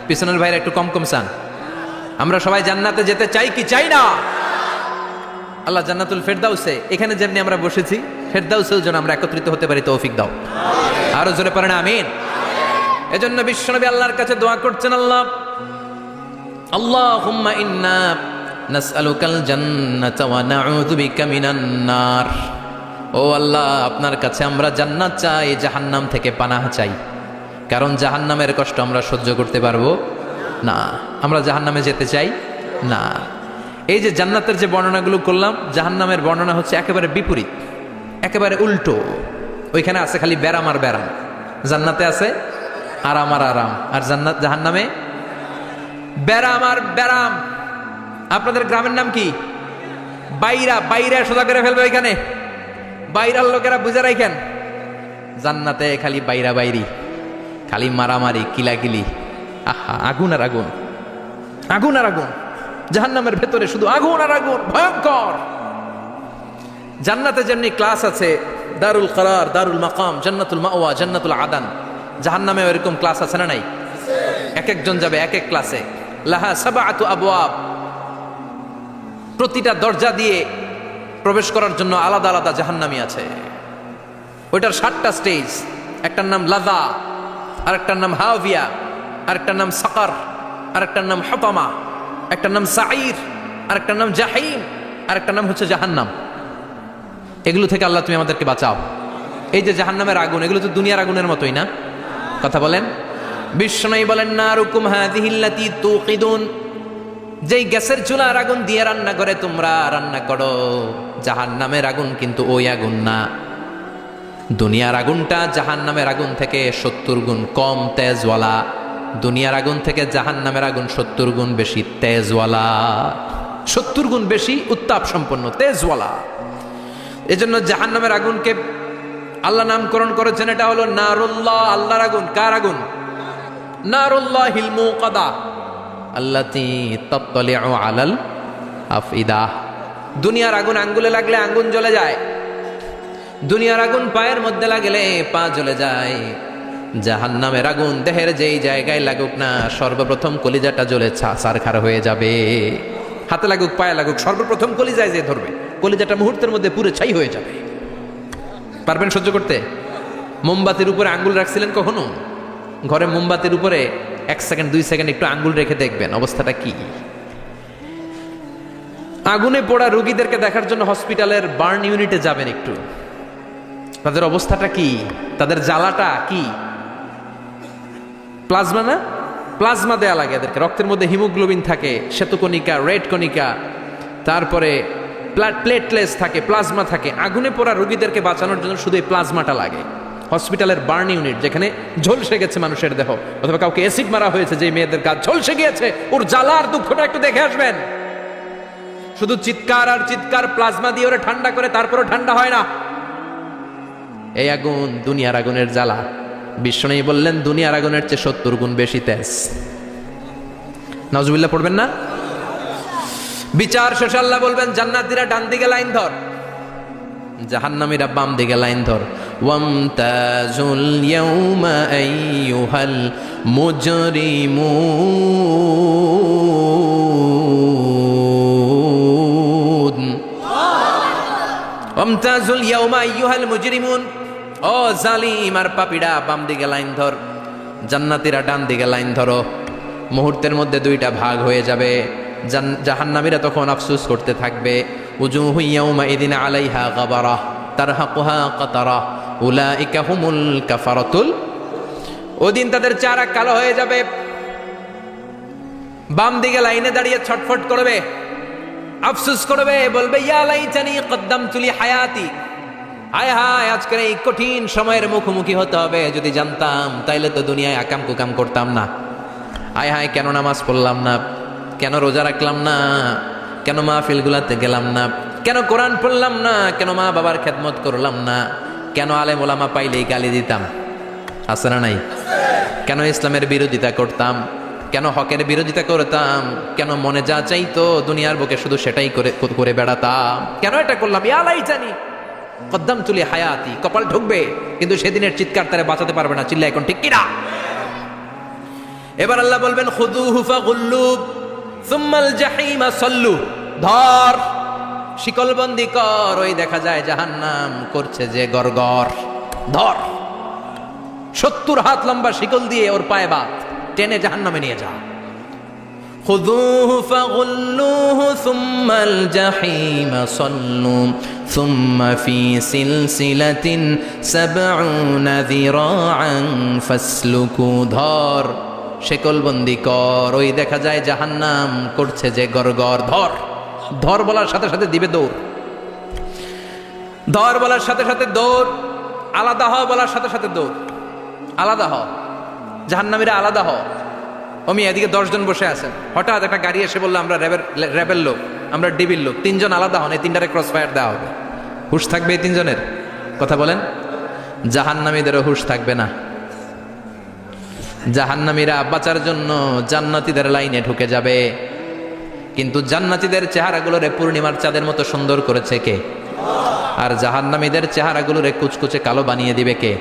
পিছনের ভাইরা একটু কম কম চান। আমরা সবাই জান্নাতে যেতে চাই কি চাই না? আল্লাহ জান্নাতুল ফেরদাউসে, এখানে যেমনি আমরা বসেছি, ফেরদাউসেও যেন আমরা একত্রিত হতে পারি, তৌফিক দাও। আরো জোরে পড়েন আমিন। এজন্য বিশ্বনবী আল্লাহর কাছে দোয়া করছেন, আল্লাহ আল্লাহুম্মা ইন্না নাসআলুকাল জান্নাতা ওয়া নাউযু বিকা মিনান নার। ও আল্লাহ, আপনার কাছে আমরা জান্নাত চাই, জাহান্নাম থেকে পানাহ চাই। কারণ জাহান্নামের কষ্ট আমরা সহ্য করতে পারবো না, আমরা জাহান্নামে যেতে চাই না। এই যে জান্নাতের যে বর্ণনাগুলো করলাম, জাহান্নামের বর্ণনা হচ্ছে একেবারে বিপরীত, একেবারে উল্টো। ওইখানে আছে খালি ব্যারাম আর ব্যারাম, জান্নাতে আছে আরাম আর আরাম। আর জাহান্নামে ব্যারাম আর ব্যারাম। আপনাদের গ্রামের নাম কি? বাইরা। বাইরা সোজা করে ফেলবে ওইখানে, বাইরার লোকেরা বুঝে রাখেন। জান্নাতে খালি বাইরা বাইরি, খালি মারামারি, কিলাকিলি, আহা, আগুন আর আগুন, আগুন আর আগুন। জাহান্নামের ভেতরে শুধু আগুন আর আগুন, ভয়ঙ্কর। জান্নাতে যেমনি ক্লাস আছে, দারুল করার, দারুল মাকাম, জান্নাতুল মাওয়া, জান্নাতুল আদান, জাহান্নামে এরকম ক্লাস আছে না নাই? এক একজন যাবে এক এক ক্লাসে। লাহা সাবআতু আবওয়াব, প্রতিটা দরজা দিয়ে প্রবেশ করার জন্য আলাদা আলাদা জাহান্নামী আছে। ওইটার 7টা স্টেজ। একটার নাম লাযা, আরেকটার নাম হাওয়িয়া, আরেকটার নাম সাকার, আরেকটার নাম হুতামা, একটার নাম সাঈর, আরেকটার নাম জাহিম, আরেকটার নাম হচ্ছে জাহান্নাম। এগুলো থেকে আল্লাহ তুমি আমাদেরকে বাঁচাও। এই যে জাহান্নামের আগুন, এগুলো তো দুনিয়ার আগুনের মতোই না? কথা বলেন। বিশ্বনবী বলেন, নারুকুম হাযিহিল্লাতী তুকিদুন, যেই গ্যাসের চুলার আগুন দিয়ে রান্না করে তোমরা রান্না করো, জাহান্নামের আগুন কিন্তু ওই আগুন না। দুনিয়ার আগুনটা জাহান্নামের আগুন থেকে 70 গুণ কম তেজওয়ালা। দুনিয়ার আগুন থেকে জাহান্নামের আগুন 70 গুণ বেশি তেজওয়ালা, 70 গুণ বেশি উত্তাপ সম্পন্ন, তেজওয়ালা। এজন্য জাহান্নামের আগুনকে আল্লাহ নামকরণ করেছেন, এটা হলো নারুল্লাহ, আল্লাহর আগুন। কার আগুন? নারুল্লাহিল মুকাদা আল্লাতী তাত্তালিউ আলাল আফইদা। দুনিয়ার আগুন আঙ্গুলে লাগলে আঙ্গুল জ্বলে যায়, দুনিয়ার আগুন পায়ের মধ্যে লাগলে পা জ্বলে যায়। জাহান্নামের আগুন দেহের যেই জায়গায় লাগুক না, সর্বপ্রথম কলিজাটা জ্বলে ছারখার হয়ে যাবে। হাতে লাগুক, পায়ে লাগুক, সর্বপ্রথম কলিজায় যে ধরবে, কলিজাটা মুহূর্তের মধ্যে পুরো ছাই হয়ে যাবে। পারবেন সহ্য করতে? মোমবাতির উপরে আঙ্গুল রাখছিলেন কখনো? ঘরে মোমবাতির উপরে 1 সেকেন্ড 2 সেকেন্ড একটু আঙ্গুল রেখে দেখবেন অবস্থাটা কি। আগুনে পোড়া রোগীদেরকে দেখার জন্য হসপিটালের বার্ন ইউনিটে যাবেন, একটু তাদের অবস্থাটা কি, তাদের জ্বালাটা কি। প্লাজমা না, প্লাজমা দেয়া লাগে এদেরকে। রক্তের মধ্যে হিমোগ্লোবিন থাকে, শ্বেতকণিকা, রেড কণিকা, তারপরে প্লেটলেস থাকে, প্লাজমা থাকে। আগুনে পোড়া রোগীদেরকে বাঁচানোর জন্য শুধু এই প্লাজমাটা লাগে। হসপিটালের বার্ন ইউনিট, যেখানে ঝলসে গেছে মানুষের দেহ, অথবা কাউকে অ্যাসিড মারা হয়েছে, যে মেয়েদের কাজ ঝলসে গিয়েছে, ওর জ্বালার দুঃখটা একটু দেখে আসবেন। শুধু চিৎকার আর চিৎকার, প্লাজমা দিয়ে ওরা ঠান্ডা করে, তারপরে ঠান্ডা হয় না। এই আগুন দুনিয়ার আগুনের জ্বালা। বিশ্বনবী বললেন, দুনিয়ার আগুনের চেয়ে 70 গুণ বেশি তেজ। নাউজুবিল্লাহ পড়বেন না? বিচার শেষে আল্লাহ বলবেন, জান্নাতীরা ডান দিকে লাইন ধর, জাহান্নামীরা বাম দিকে লাইন ধর। ওয়ামতাজুল ইয়াউমা আইয়ুহাল মুজরিমুন, ওয়ামতাজুল ইয়াউমা আইয়ুহাল মুজরিমুন, ও জালিম আর পাপীরা বাম দিকে লাইন ধর, জান্নাতীরা ডান দিকে লাইন ধরো। মুহূর্তের মধ্যে দুইটা ভাগ হয়ে যাবে। জাহান্নামীরা তখন আফসোস করতে থাকবে, উজুহু ইয়াউমা ইদিন আলাইহা গাবারা তারহাকুহা কাতারা উলাইকা হুমুল কাফারাতুল। ওদিন তাদের চেহারা কালো হয়ে যাবে, বাম দিকে লাইনে দাঁড়িয়ে ছটফট করবে, আফসোস করবে, বলবে ইয়া লাইতানি কদ্দামতু লি হায়াতি, হায় হায় আজকের এই কঠিন সময়ের মুখোমুখি হতে হবে, যদি জানতাম তাইলে তো দুনিয়ায় আকাম কুকাম করতাম না। হায় হায় কেন নামাজ পড়লাম না, কেন রোজা রাখলাম না, কেন মাহফিলগুলাতে গেলাম না, কেন কোরআন পড়লাম না, কেন মা বাবার খেদমত করলাম না, কেন আলেম ওলামা পাইলেই গালি দিতাম, আছে না নাই? কেন ইসলামের বিরোধিতা করতাম, কেন হকের বিরোধিতা করতাম, কেন মনে যা চাইতো দুনিয়ার বুকে শুধু সেটাই করে বেড়াতাম, কেন এটা করলাম? ইয়া লাইতানি কদ্দামতু লি হায়াতি। কপাল ঢুকবে, কিন্তু সেদিনের চিৎকার তারে বাঁচাতে পারবে না। চিল্লা এখন ঠিক কিনা? এবার আল্লাহ বলবেন খুযুহু ফাগুল্লু সুম্মাল জাহিমা সাল্লু, ধর শিকলবন্দি কর। ওই দেখা যায় জাহান্নাম করছে যে গরগর, ধর 70 হাত লম্বা শিকল দিয়ে ওর পায়ে বাঁধ, টেনে জাহান্নামে নিয়ে যা। খুযুহু ফাগুল্লুহু সুম্মাল জাহিমা সাল্লু সুম্মা ফি সিলসিলাতিন ৭০ যিরাআন ফাসলুকু, ধর শিকলবন্দি কর। ওই দেখা যায় জাহান্নাম করছে যে গরগর, ধর। ধর বলার সাথে সাথে দিবে দৌড়, ধর বলার সাথে সাথে দৌড়, আলাদা হ বলার সাথে সাথে দৌড়, আলাদা হ। জাহান্নামীরা আলাদা হ। আমি এদিকে 10 জন বসে আছেন, হঠাৎ একটা গাড়ি এসে বললো আমরা র্যাবের লোক, আমরা ডিবির লোক, 3 জন আলাদা হন, এই 3টারে ক্রস ফায়ার দেওয়া হবে। হুশ থাকবে এই 3 জনের? কথা বলেন। জাহান্নামীদেরও হুশ থাকবে না। জাহান্নামীরা বাঁচার জন্য জান্নাতীদের লাইনে ঢুকে যাবে, কিন্তু জান্নাতীদের চেহারাগুলোরে পূর্ণিমার চাঁদের মতো সুন্দর করেছে কে? আর জাহান্নামীদের চেহারাগুলোরে কুচকুচে কালো বানিয়ে দিবে কে?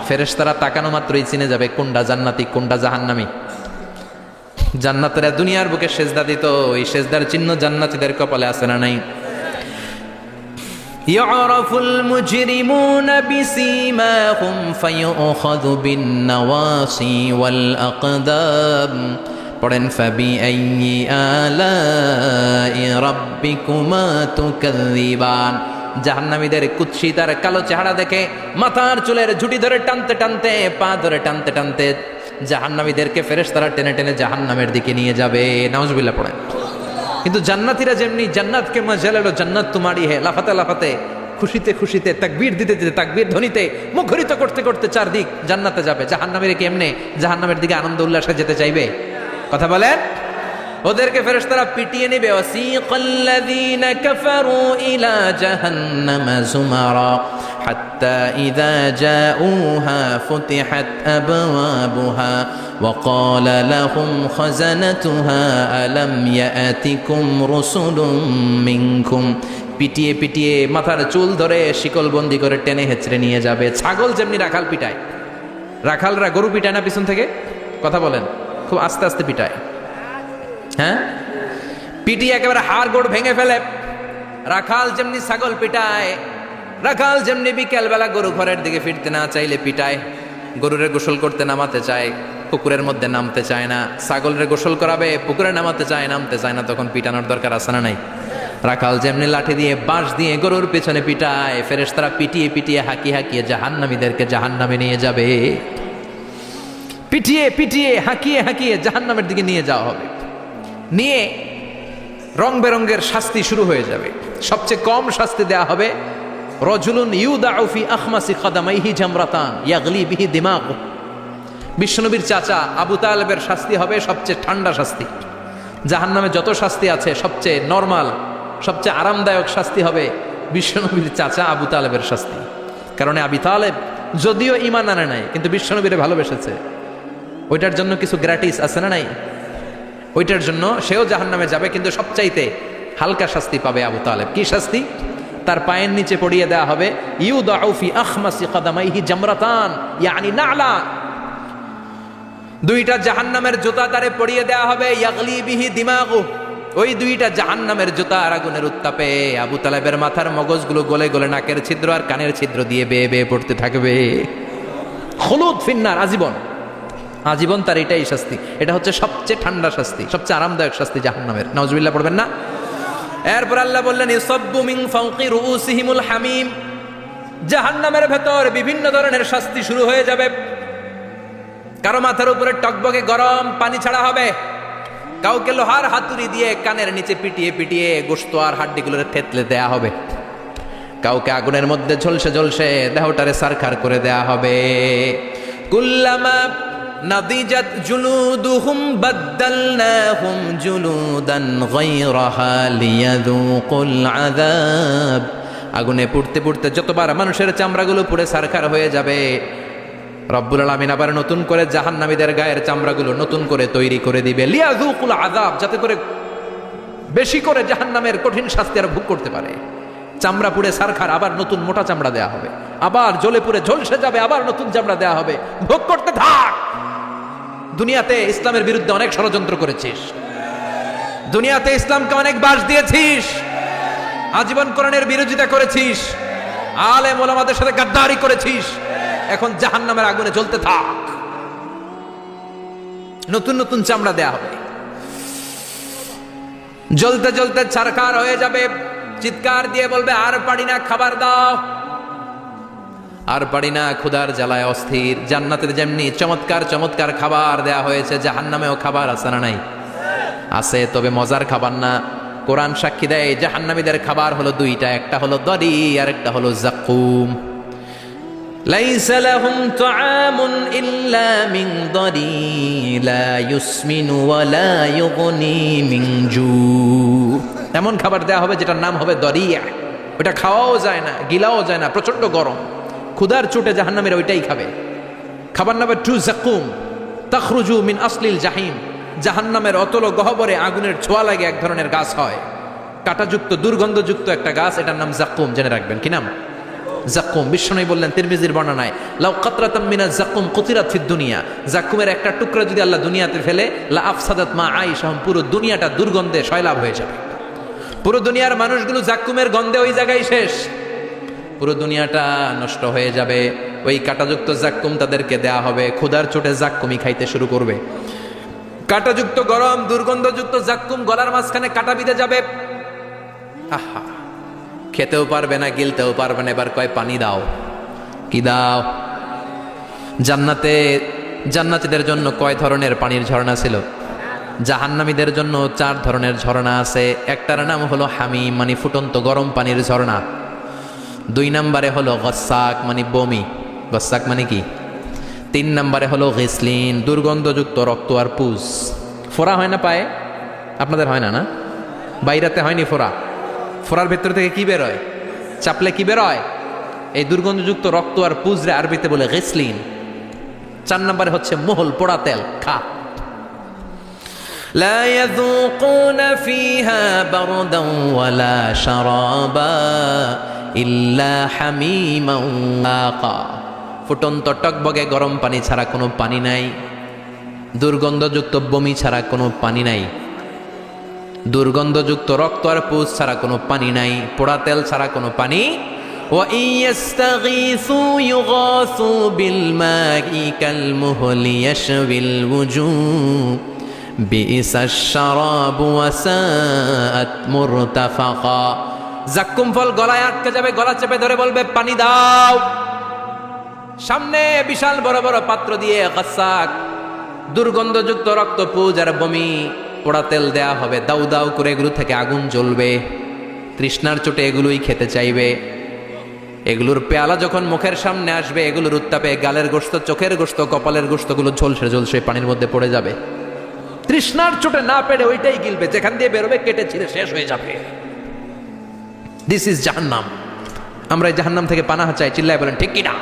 ফেরেশতারা তাকানো মাত্রই চিনে যাবে কোনটা জান্নাতি কোনটা জাহান্নামী। জান্নাতীরা দুনিয়ার বুকে সেজদা দিত, এই সেজদার চিহ্ন জান্নাতীদের কপালে আছে না নাই? ইয়ারাফুল মুজরিমুনা বিসীমাহুম ফায়ুখাযু বিন-নাওয়াসি ওয়াল আকদাম। পড়েন ফাবিআইয়ি আলাই রাব্বিকুমা তুকাযযিবান। জাহান্নামীদের কুৎসিত আর কালো চেহারা দেখে মাথার চুলের ঝুঁটি ধরে টানতে টানতে, পা ধরে টানতে টানতে জাহান্নামীদেরকে ফেরেশতারা টেনে টেনে জাহান্নামের দিকে নিয়ে যাবে। নাউজুবিল্লাহ পড়েন। কিন্তু জান্নাতীরা যেমনি জান্নাতকে মজালালো জান্নাত তোমারই হে, লাফাতে লাফাতে খুশিতে খুশিতে তাকবীর দিতে দিতে তাকবীর ধ্বনিতে মুখরিত করতে করতে চারদিক জান্নাতে যাবে। জাহান্নামীরা কি এমনি জাহান্নামের দিকে আনন্দ উল্লাসে যেতে চাইবে? কথা বলেন। ওদেরকে ফেরেশতারা পিটিয়ে নেবে। ওয়াসিকাল্লাযীনা কাফারু ইলা জাহান্নামা যুমারা হাত্তা ইযা জাউহা ফুতিহাত আবওয়াবুহা ওয়া ক্বালা লাহুম খাযানাতুহা আলাম ইয়াতিকুম রুসুলুম মিনকুম। পিটিয়ে পিটিয়ে মাথার চুল ধরে শিকলবন্দি করে টেনে হেঁচড়ে নিয়ে যাবে। ছাগল যেমনি রাখাল পিটায়, রাখালরা গরু পিটায় না পিছন থেকে? কথা বলেন। খুব আস্তে আস্তে পিটায়, হ্যাঁ, পিটিয়ে একেবারে হাড় গোড় ভেঙে ফেলে। রাখাল যেমনি ছাগল পিটায়, রাখাল যেমনি বিকেল বেলা গরু ঘরের দিকে ফিরতে না চাইলে পিটায়। গরুরে গোসল করতে নামাতে চায়, পুকুরের মধ্যে নামতে চায় না। ছাগলের গোসল করাবে, পুকুরে নামাতে চায়, নামতে চায় না, তখন পিটানোর দরকার আছে না নাই? রাখাল যেমনি লাঠি দিয়ে বাঁশ দিয়ে গরুর পেছনে পিটায়, ফেরেশতারা পিটিয়ে পিটিয়ে হাঁকিয়ে হাঁকিয়ে জাহান্নামীদেরকে জাহান্নামে নিয়ে যাবে। পিটিয়ে পিটিয়ে হাঁকিয়ে হাঁকিয়ে জাহান্নামের দিকে নিয়ে যাওয়া হবে। নিয়ে রং বেরঙ্গের শাস্তি শুরু হয়ে যাবে। সবচেয়ে কম শাস্তি দেয়া হবে রজুলুন ইউদাউ ফি আখমাসি খাদামাইহি জামরাতান ইয়াগলি বিহি দিমাগ। বিশ্বনবীর চাচা আবু তালেবের শাস্তি হবে সবচেয়ে ঠান্ডা শাস্তি। জাহান্নামে যত শাস্তি আছে সবচেয়ে নরমাল, সবচেয়ে আরামদায়ক শাস্তি হবে বিশ্বনবীর চাচা আবু তালেবের শাস্তি। কারণ আবু তালেব যদিও ঈমান আনে নাই, কিন্তু বিশ্বনবীরে ভালোবেসেছে। ওইটার জন্য কিছু গ্র্যাটিস আছে না নাই? ওইটার জন্য সেও জাহান্নামে যাবে, কিন্তু সবচাইতে হালকা শাস্তি পাবে আবু তালেব। কি শাস্তি? তার পায়ের নিচে পড়িয়ে দেওয়া হবে ইউদাউ ফি আখমাসি কাদামাইহি জামরাতান ইয়ানি নালা। দুইটা জাহান্নামের জুতা তারে পড়িয়ে দেওয়া হবে। ইয়াগলি বিহি দিমাগু, ওই দুইটা জাহান্নামের জুতার আগুনের উত্তাপে আবু তালেবের মাথার মগজগুলো গলে গলে নাকের ছিদ্র আর কানের ছিদ্র দিয়ে বেয়ে বেয়ে পড়তে থাকবে। খুলুদ ফিন্নার, আজীবন, আজীবন তার এটাই শাস্তি। এটা হচ্ছে সবচেয়ে ঠান্ডা শাস্তি, সবচেয়ে আরামদায়ক শাস্তি জাহান্নামের। নাউজুবিল্লাহ পড়বেন না? এরপর আল্লাহ বললেন ইউসাব্বু মিন ফাওকি রুউসিহিমুল হামিম, জাহান্নামের ভেতর বিভিন্ন ধরনের শাস্তি শুরু হয়ে যাবে। কারো মাথার উপরে টকবকে গরম পানি ছাড়া হবে, কাউকে লোহার হাতুড়ি দিয়ে কানের নিচে পিটিয়ে পিটিয়ে গোশত আর হাড্ডিগুলোর থেতলে দেয়া হবে, কাউকে আগুনের মধ্যে ঝলসে ঝলসে দেহটারে সারখার করে দেয়া হবে। কুল্লামা নাদিজাত জুলুদুহুম বাদদালনাহুম জুলুদান গায়রাহা লিয়াযুকুল আযাব, আগুনে পুড়তে পুড়তে যতবার মানুষের চামড়াগুলো পুড়ে সারখার হয়ে যাবে, রব্বুল আলামিন আবার নতুন করে জাহান্নামীদের গায়ের চামড়াগুলো নতুন করে তৈরি করে দিবে, লিয়াযুকুল আযাব, যাতে করে বেশি করে জাহান্নামের কঠিন শাস্তি আর ভোগ করতে পারে। চামড়া পুড়ে সারখার, আবার নতুন মোটা চামড়া দেয়া হবে, আবার জ্বলে পুড়ে ঝলসে যাবে, আবার নতুন চামড়া দেয়া হবে, ভোগ করতে থাক। দুনিয়াতে ইসলামের বিরুদ্ধে অনেক ষড়যন্ত্র করেছিস, দুনিয়াতে ইসলামকে অনেক বাস দিয়েছিস, আজীবন কোরআনের বিরোধিতা করেছিস, আলেম ওলামাদের সাথে গাদ্দারি করেছিস, এখন জাহান্নামের আগুনে জ্বলতে থাক, নতুন নতুন চামড়া দেয়া হবে, জ্বলতে জ্বলতে ছারখার হয়ে যাবে, চিৎকার দিয়ে বলবে আর পারি না, খাবার দাও, আর পারি না, ক্ষুধার জ্বালায় অস্থির। জান্নাতের যেমনি চমৎকার চমৎকার খাবার দেয়া হয়েছে, জাহান্নামেও খাবার আছে না নাই? আছে, তবে মজার খাবার না। কোরআন সাক্ষী দেয় জাহান্নামীদের খাবার হলো দুইটা, একটা হলো দরি আর একটা হলো যাকুম। লাইসা লাহুম তুআমুন ইল্লা মিন দরি লা ইউসমিনু ওয়া লা ইউগনি মিন জু। এমন খাবার দেয়া হবে যেটার নাম হবে দরিয়া, ওটা খাওয়াও যায় না, গিলাও যায় না, প্রচন্ড গরম, ক্ষুধার চোটে জাহান্নামীরা ওইটাই খাবে। খাবার নাম্বার 2 যাকুম, তাখরুজু মিন আসলিল জাহিম। জাহান্নামের অতল গহ্বরে আগুনের ছোঁয়া লাগে এক ধরনের গাছ হয়, কাঁটাযুক্ত দুর্গন্ধযুক্ত একটা গাছ, এটার নাম যাকুম। জেনে রাখবেন, কি নাম? যাকুম। বিশ্বনবী বললেন তিরমিজির বর্ণনায়, লাউ কাতরাতাম মিনাজ যাকুম কুতিরাত ফিদ দুনিয়া, যাকুমের একটা টুকরা যদি আল্লাহ দুনিয়াতে ফেলে, লা আফসাদাত মা আইশাহুম, পুরো দুনিয়াটা দুর্গন্ধে সয়লাভ হয়ে যাবে। পুরো দুনিয়ার মানুষগুলো যাকুমের গন্ধে ওই জায়গায় শেষ, পুরো দুনিয়াটা নষ্ট হয়ে যাবে। ওই কাঁটাযুক্ত যাকুম তাদেরকে দেয়া হবে, ক্ষুধার চোটে যাকুমই খাইতে শুরু করবে। কাঁটাযুক্ত গরম দুর্গন্ধযুক্ত যাকুম গলার মাঝখানে কাঁটা বিঁধে যাবে, আহা, খেতেও পারবে না, গিলতেও পারবে না। এবার কয় পানি দাও। কি দাও? জান্নাতীদের জন্য কয় ধরনের পানির ঝর্ণা ছিল? জাহান্নামীদের জন্য 4 ধরনের ঝর্ণা আছে। একটার নাম হলো হামিম, মানে ফুটন্ত গরম পানির ঝর্ণা। 2 নম্বরে হলো গসাক, মানে বমি। গসাক মানে কি? 3 নম্বরে হলো গিসলিন, দুর্গন্ধযুক্ত রক্ত আর পুজ। ফোড়া হয় না পায়ে? আপনাদের হয় না? না, বাইরাতে হয়নি ফোড়া? ফোড়ার ভেতর থেকে কি বেরোয়? চাপলে কি বেরোয়? এই দুর্গন্ধযুক্ত রক্ত আর পুজরে আরবিতে বলে গিসলিন। 4 নম্বরে হচ্ছে মোহল, পোড়া তেল, খা। লা ইয়াযুকুনা ফিহা বারদান ওয়ালা শারাবা ইল্লা হামিমান ওয়াকা। ফুটন্ত টকবগে গরম পানি ছাড়া কোনো পানি নাই, দুর্গন্ধযুক্ত বমি ছাড়া কোনো পানি নাই, দুর্গন্ধযুক্ত রক্ত আর পুজ ছাড়া কোনো পানি নাই, পোড়া তেল ছাড়া কোনো পানি। ওয়া ইয়াস্তাগীসু ইউগাসু বিল মাই কাল মুহলি ইয়াশবিল ওয়ুজুহ বিইসাশ শারাবু ওয়া সাআত মুরতাফাকা। যাক্কুম ফল গলায় আটকে যাবে, গলা চেপে ধরে বলবে পানি দাও। সামনে বিশাল বড় বড় পাত্র দিয়ে গাসাক, দুর্গন্ধযুক্ত রক্ত, পুজ আর বমি, পোড়া তেল দেয়া হবে, দাউ দাউ করে এগুলো থেকে আগুন জ্বলবে। তৃষ্ণার চোটে এগুলোই খেতে চাইবে। এগুলোর পেয়ালা যখন মুখের সামনে আসবে, এগুলোর উত্তাপে গালের গোশত, চোখের গোশত, কপালের গোশতগুলো ঝলসে ঝলসে পানির মধ্যে পড়ে যাবে। তৃষ্ণার চোটে না পেরে ওইটাই গিলবে, যেখান দিয়ে বেরোবে কেটে ছিঁড়ে শেষ হয়ে যাবে। দিস ইজ জাহান্নাম। আমরা এই জাহান্নাম থেকে পানাহা চাই, চিল্লায় বলেন ঠিক কিনা?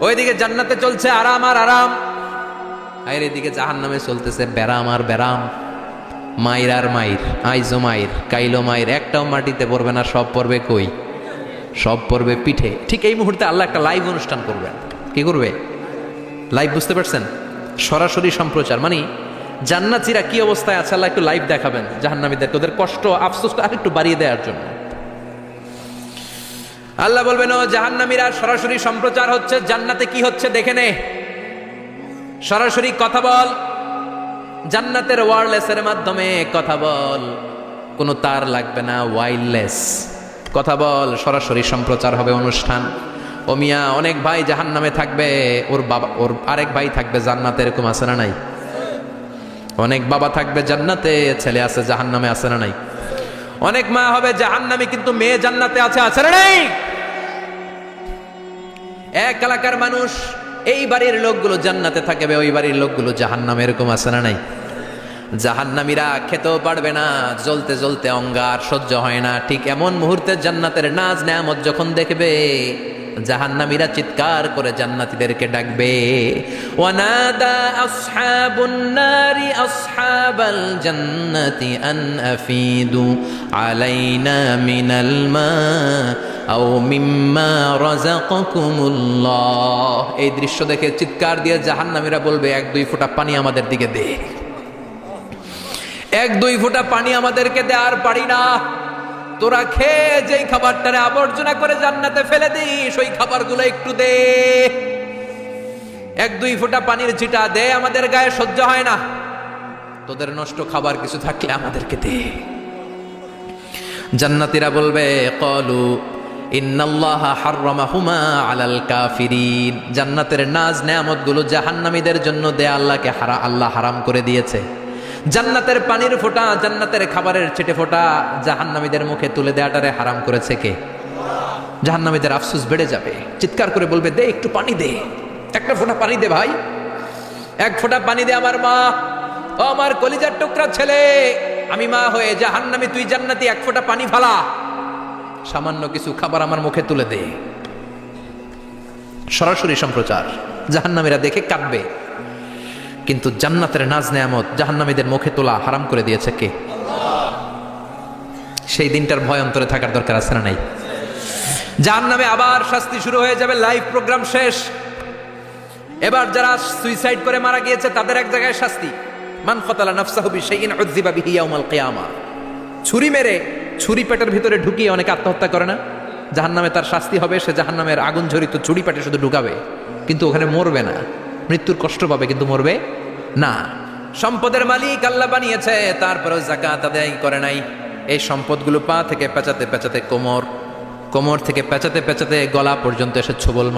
ওইদিকে জান্নাতে চলছে আরাম আর আরাম, আর এদিকে জাহান্নামে চলতেছে ব্যারাম আর ব্যারাম, মাইর আর মাইর, আইজো মাইর, কাইলো মাইর। একটাও মাটিতে পড়বে না, সব পড়বে কই? সব পড়বে পিঠে। ঠিক এই মুহূর্তে আল্লাহ একটা লাইভ অনুষ্ঠান করবেন। কি করবে? লাইভ, বুঝতে পারছেন? সরাসরি সম্প্রচার, মানে জান্নাতীরা কি অবস্থায় আছে আল্লাহ একটু লাইভ দেখাবেন জাহান্নামীদেরকে, ওদের কষ্ট আফসোসটা আর একটু বাড়িয়ে দেওয়ার জন্য। আল্লাহ বলবেন, ও জাহান্নামীরা, সরাসরি সম্প্রচার হচ্ছে, জান্নাতে কি হচ্ছে দেখে নে, সরাসরি কথা বল, জান্নাতের ওয়্যারলেসের মাধ্যমে কথা বল, কোনো তার লাগবে না, ওয়্যারলেস কথা বল, সরাসরি সম্প্রচার হবে অনুষ্ঠান। ও মিয়া, অনেক ভাই জাহান্নামে থাকবে, ওর বাবা, ওর আরেক ভাই থাকবে জান্নাতে, এরকম আছে না নাই? অনেক বাবা থাকবে জান্নাতে, ছেলে আছে জাহান্নামে, আছে না নাই? অনেক মা হবে জাহান্নামে কিন্তু মেয়ে জান্নাতে আছে, আছে না নাই? এক এলাকার মানুষ, এই বাড়ির লোকগুলো জান্নাতে থাকবে, ওই বাড়ির লোকগুলো জাহান্নামে, এরকম আছে না নাই? জাহান্নামীরা খেতেও পারবে না, জ্বলতে জ্বলতে অঙ্গার সহ্য হয় না। ঠিক এমন মুহূর্তে জান্নাতের নাজ নেয়ামত যখন দেখবে, জাহান্নামীরা চিৎকার করে জান্নাতীদেরকে ডাকবে, ওয়ানাদা আসহাবুন নারি আসহাবাল জান্নাতি আন আফিদু আলাইনা মিনাল মা আও মিম্মা রাযাকাকুমুল্লাহ। এই দৃশ্য দেখে চিৎকার দিয়ে জাহান্নামীরা বলবে, 1-2 ফোঁটা পানি আমাদের দিকে দে, 1-2 ফোঁটা পানি আমাদেরকে দে, আর পারি না। তোরা খেয়ে যেই খাবারটারে আবর্জনা করে জান্নাতে ফেলে দিস, ওই খাবারগুলো একটু দে, 1-2 ফোঁটা পানির ছিটা দে, আমাদের গায়ে সহ্য হয় না। তোদের নষ্ট খাবার কিছু থাকলে আমাদেরকে দে। জান্নাতীরা বলবে, ক্বালু ইন্নাল্লাহা হাররামাহুমা আলাল কাফিরিন। জান্নাতের নাজ নেয়ামতগুলো জাহান্নামীদের জন্য দেয়া আল্লাহকে আল্লাহ হারাম করে দিয়েছে। জান্নাতের পানির ফোঁটা, জান্নাতের খাবারের ছিটে ফোঁটা জাহান্নামীদের মুখে তুলে দেয়াটারে হারাম করেছে কে? জাহান্নামীদের আফসোস বেড়ে যাবে, চিৎকার করে বলবে, দে একটু পানি দে, 1 ফোঁটা পানি দে ভাই, 1 ফোঁটা পানি দে আমার মা, ও আমার কলিজার টুকরা ছেলে, আমি মা হয়ে জাহান্নামী, তুই জান্নাতি, 1 ফোঁটা পানি ফালা, সামান্য কিছু খাবার আমার মুখে তুলে দে। সরাসরি সম্প্রচার, জাহান্নামীরা দেখে কাঁদবে। কিন্তু জান্নাতের নাজ নেয়ামত জাহান্নামীদের মুখে তোলা হারাম করে দিয়েছে কে? সেই দিনটার ভয় অন্তরে থাকার দরকার আছে না নাই? জাহান্নামে আবার শাস্তি শুরু হয়ে যাবে, লাইভ প্রোগ্রাম শেষ। এবার যারা সুইসাইড করে মারা গিয়েছে তাদের এক জায়গায় শাস্তি, মান কতালা নাফসাহু বিশাইইন উযযিবা বিহি ইয়াউমাল কিয়ামা। ছুরি মেরে, ছুরি পেটের ভিতরে ঢুকিয়ে অনেকে আত্মহত্যা করে না? জাহান্নামে তার শাস্তি হবে, সে জাহান্নামের আগুন ঝরিত ছুরি পেটে শুধু ঢুকাবে, কিন্তু ওখানে মরবে না, মৃত্যুর কষ্ট পাবে কিন্তু মরবে না। সম্পদের মালিক আল্লাহ বানিয়েছে, তারপরেও যাকাত আদায় করে নাই। এই সম্পদগুলো পা থেকে পেঁচাতে পেঁচাতে কোমর, কোমর থেকে পেঁচাতে পেঁচাতে গলা পর্যন্ত এসে ছোবল মার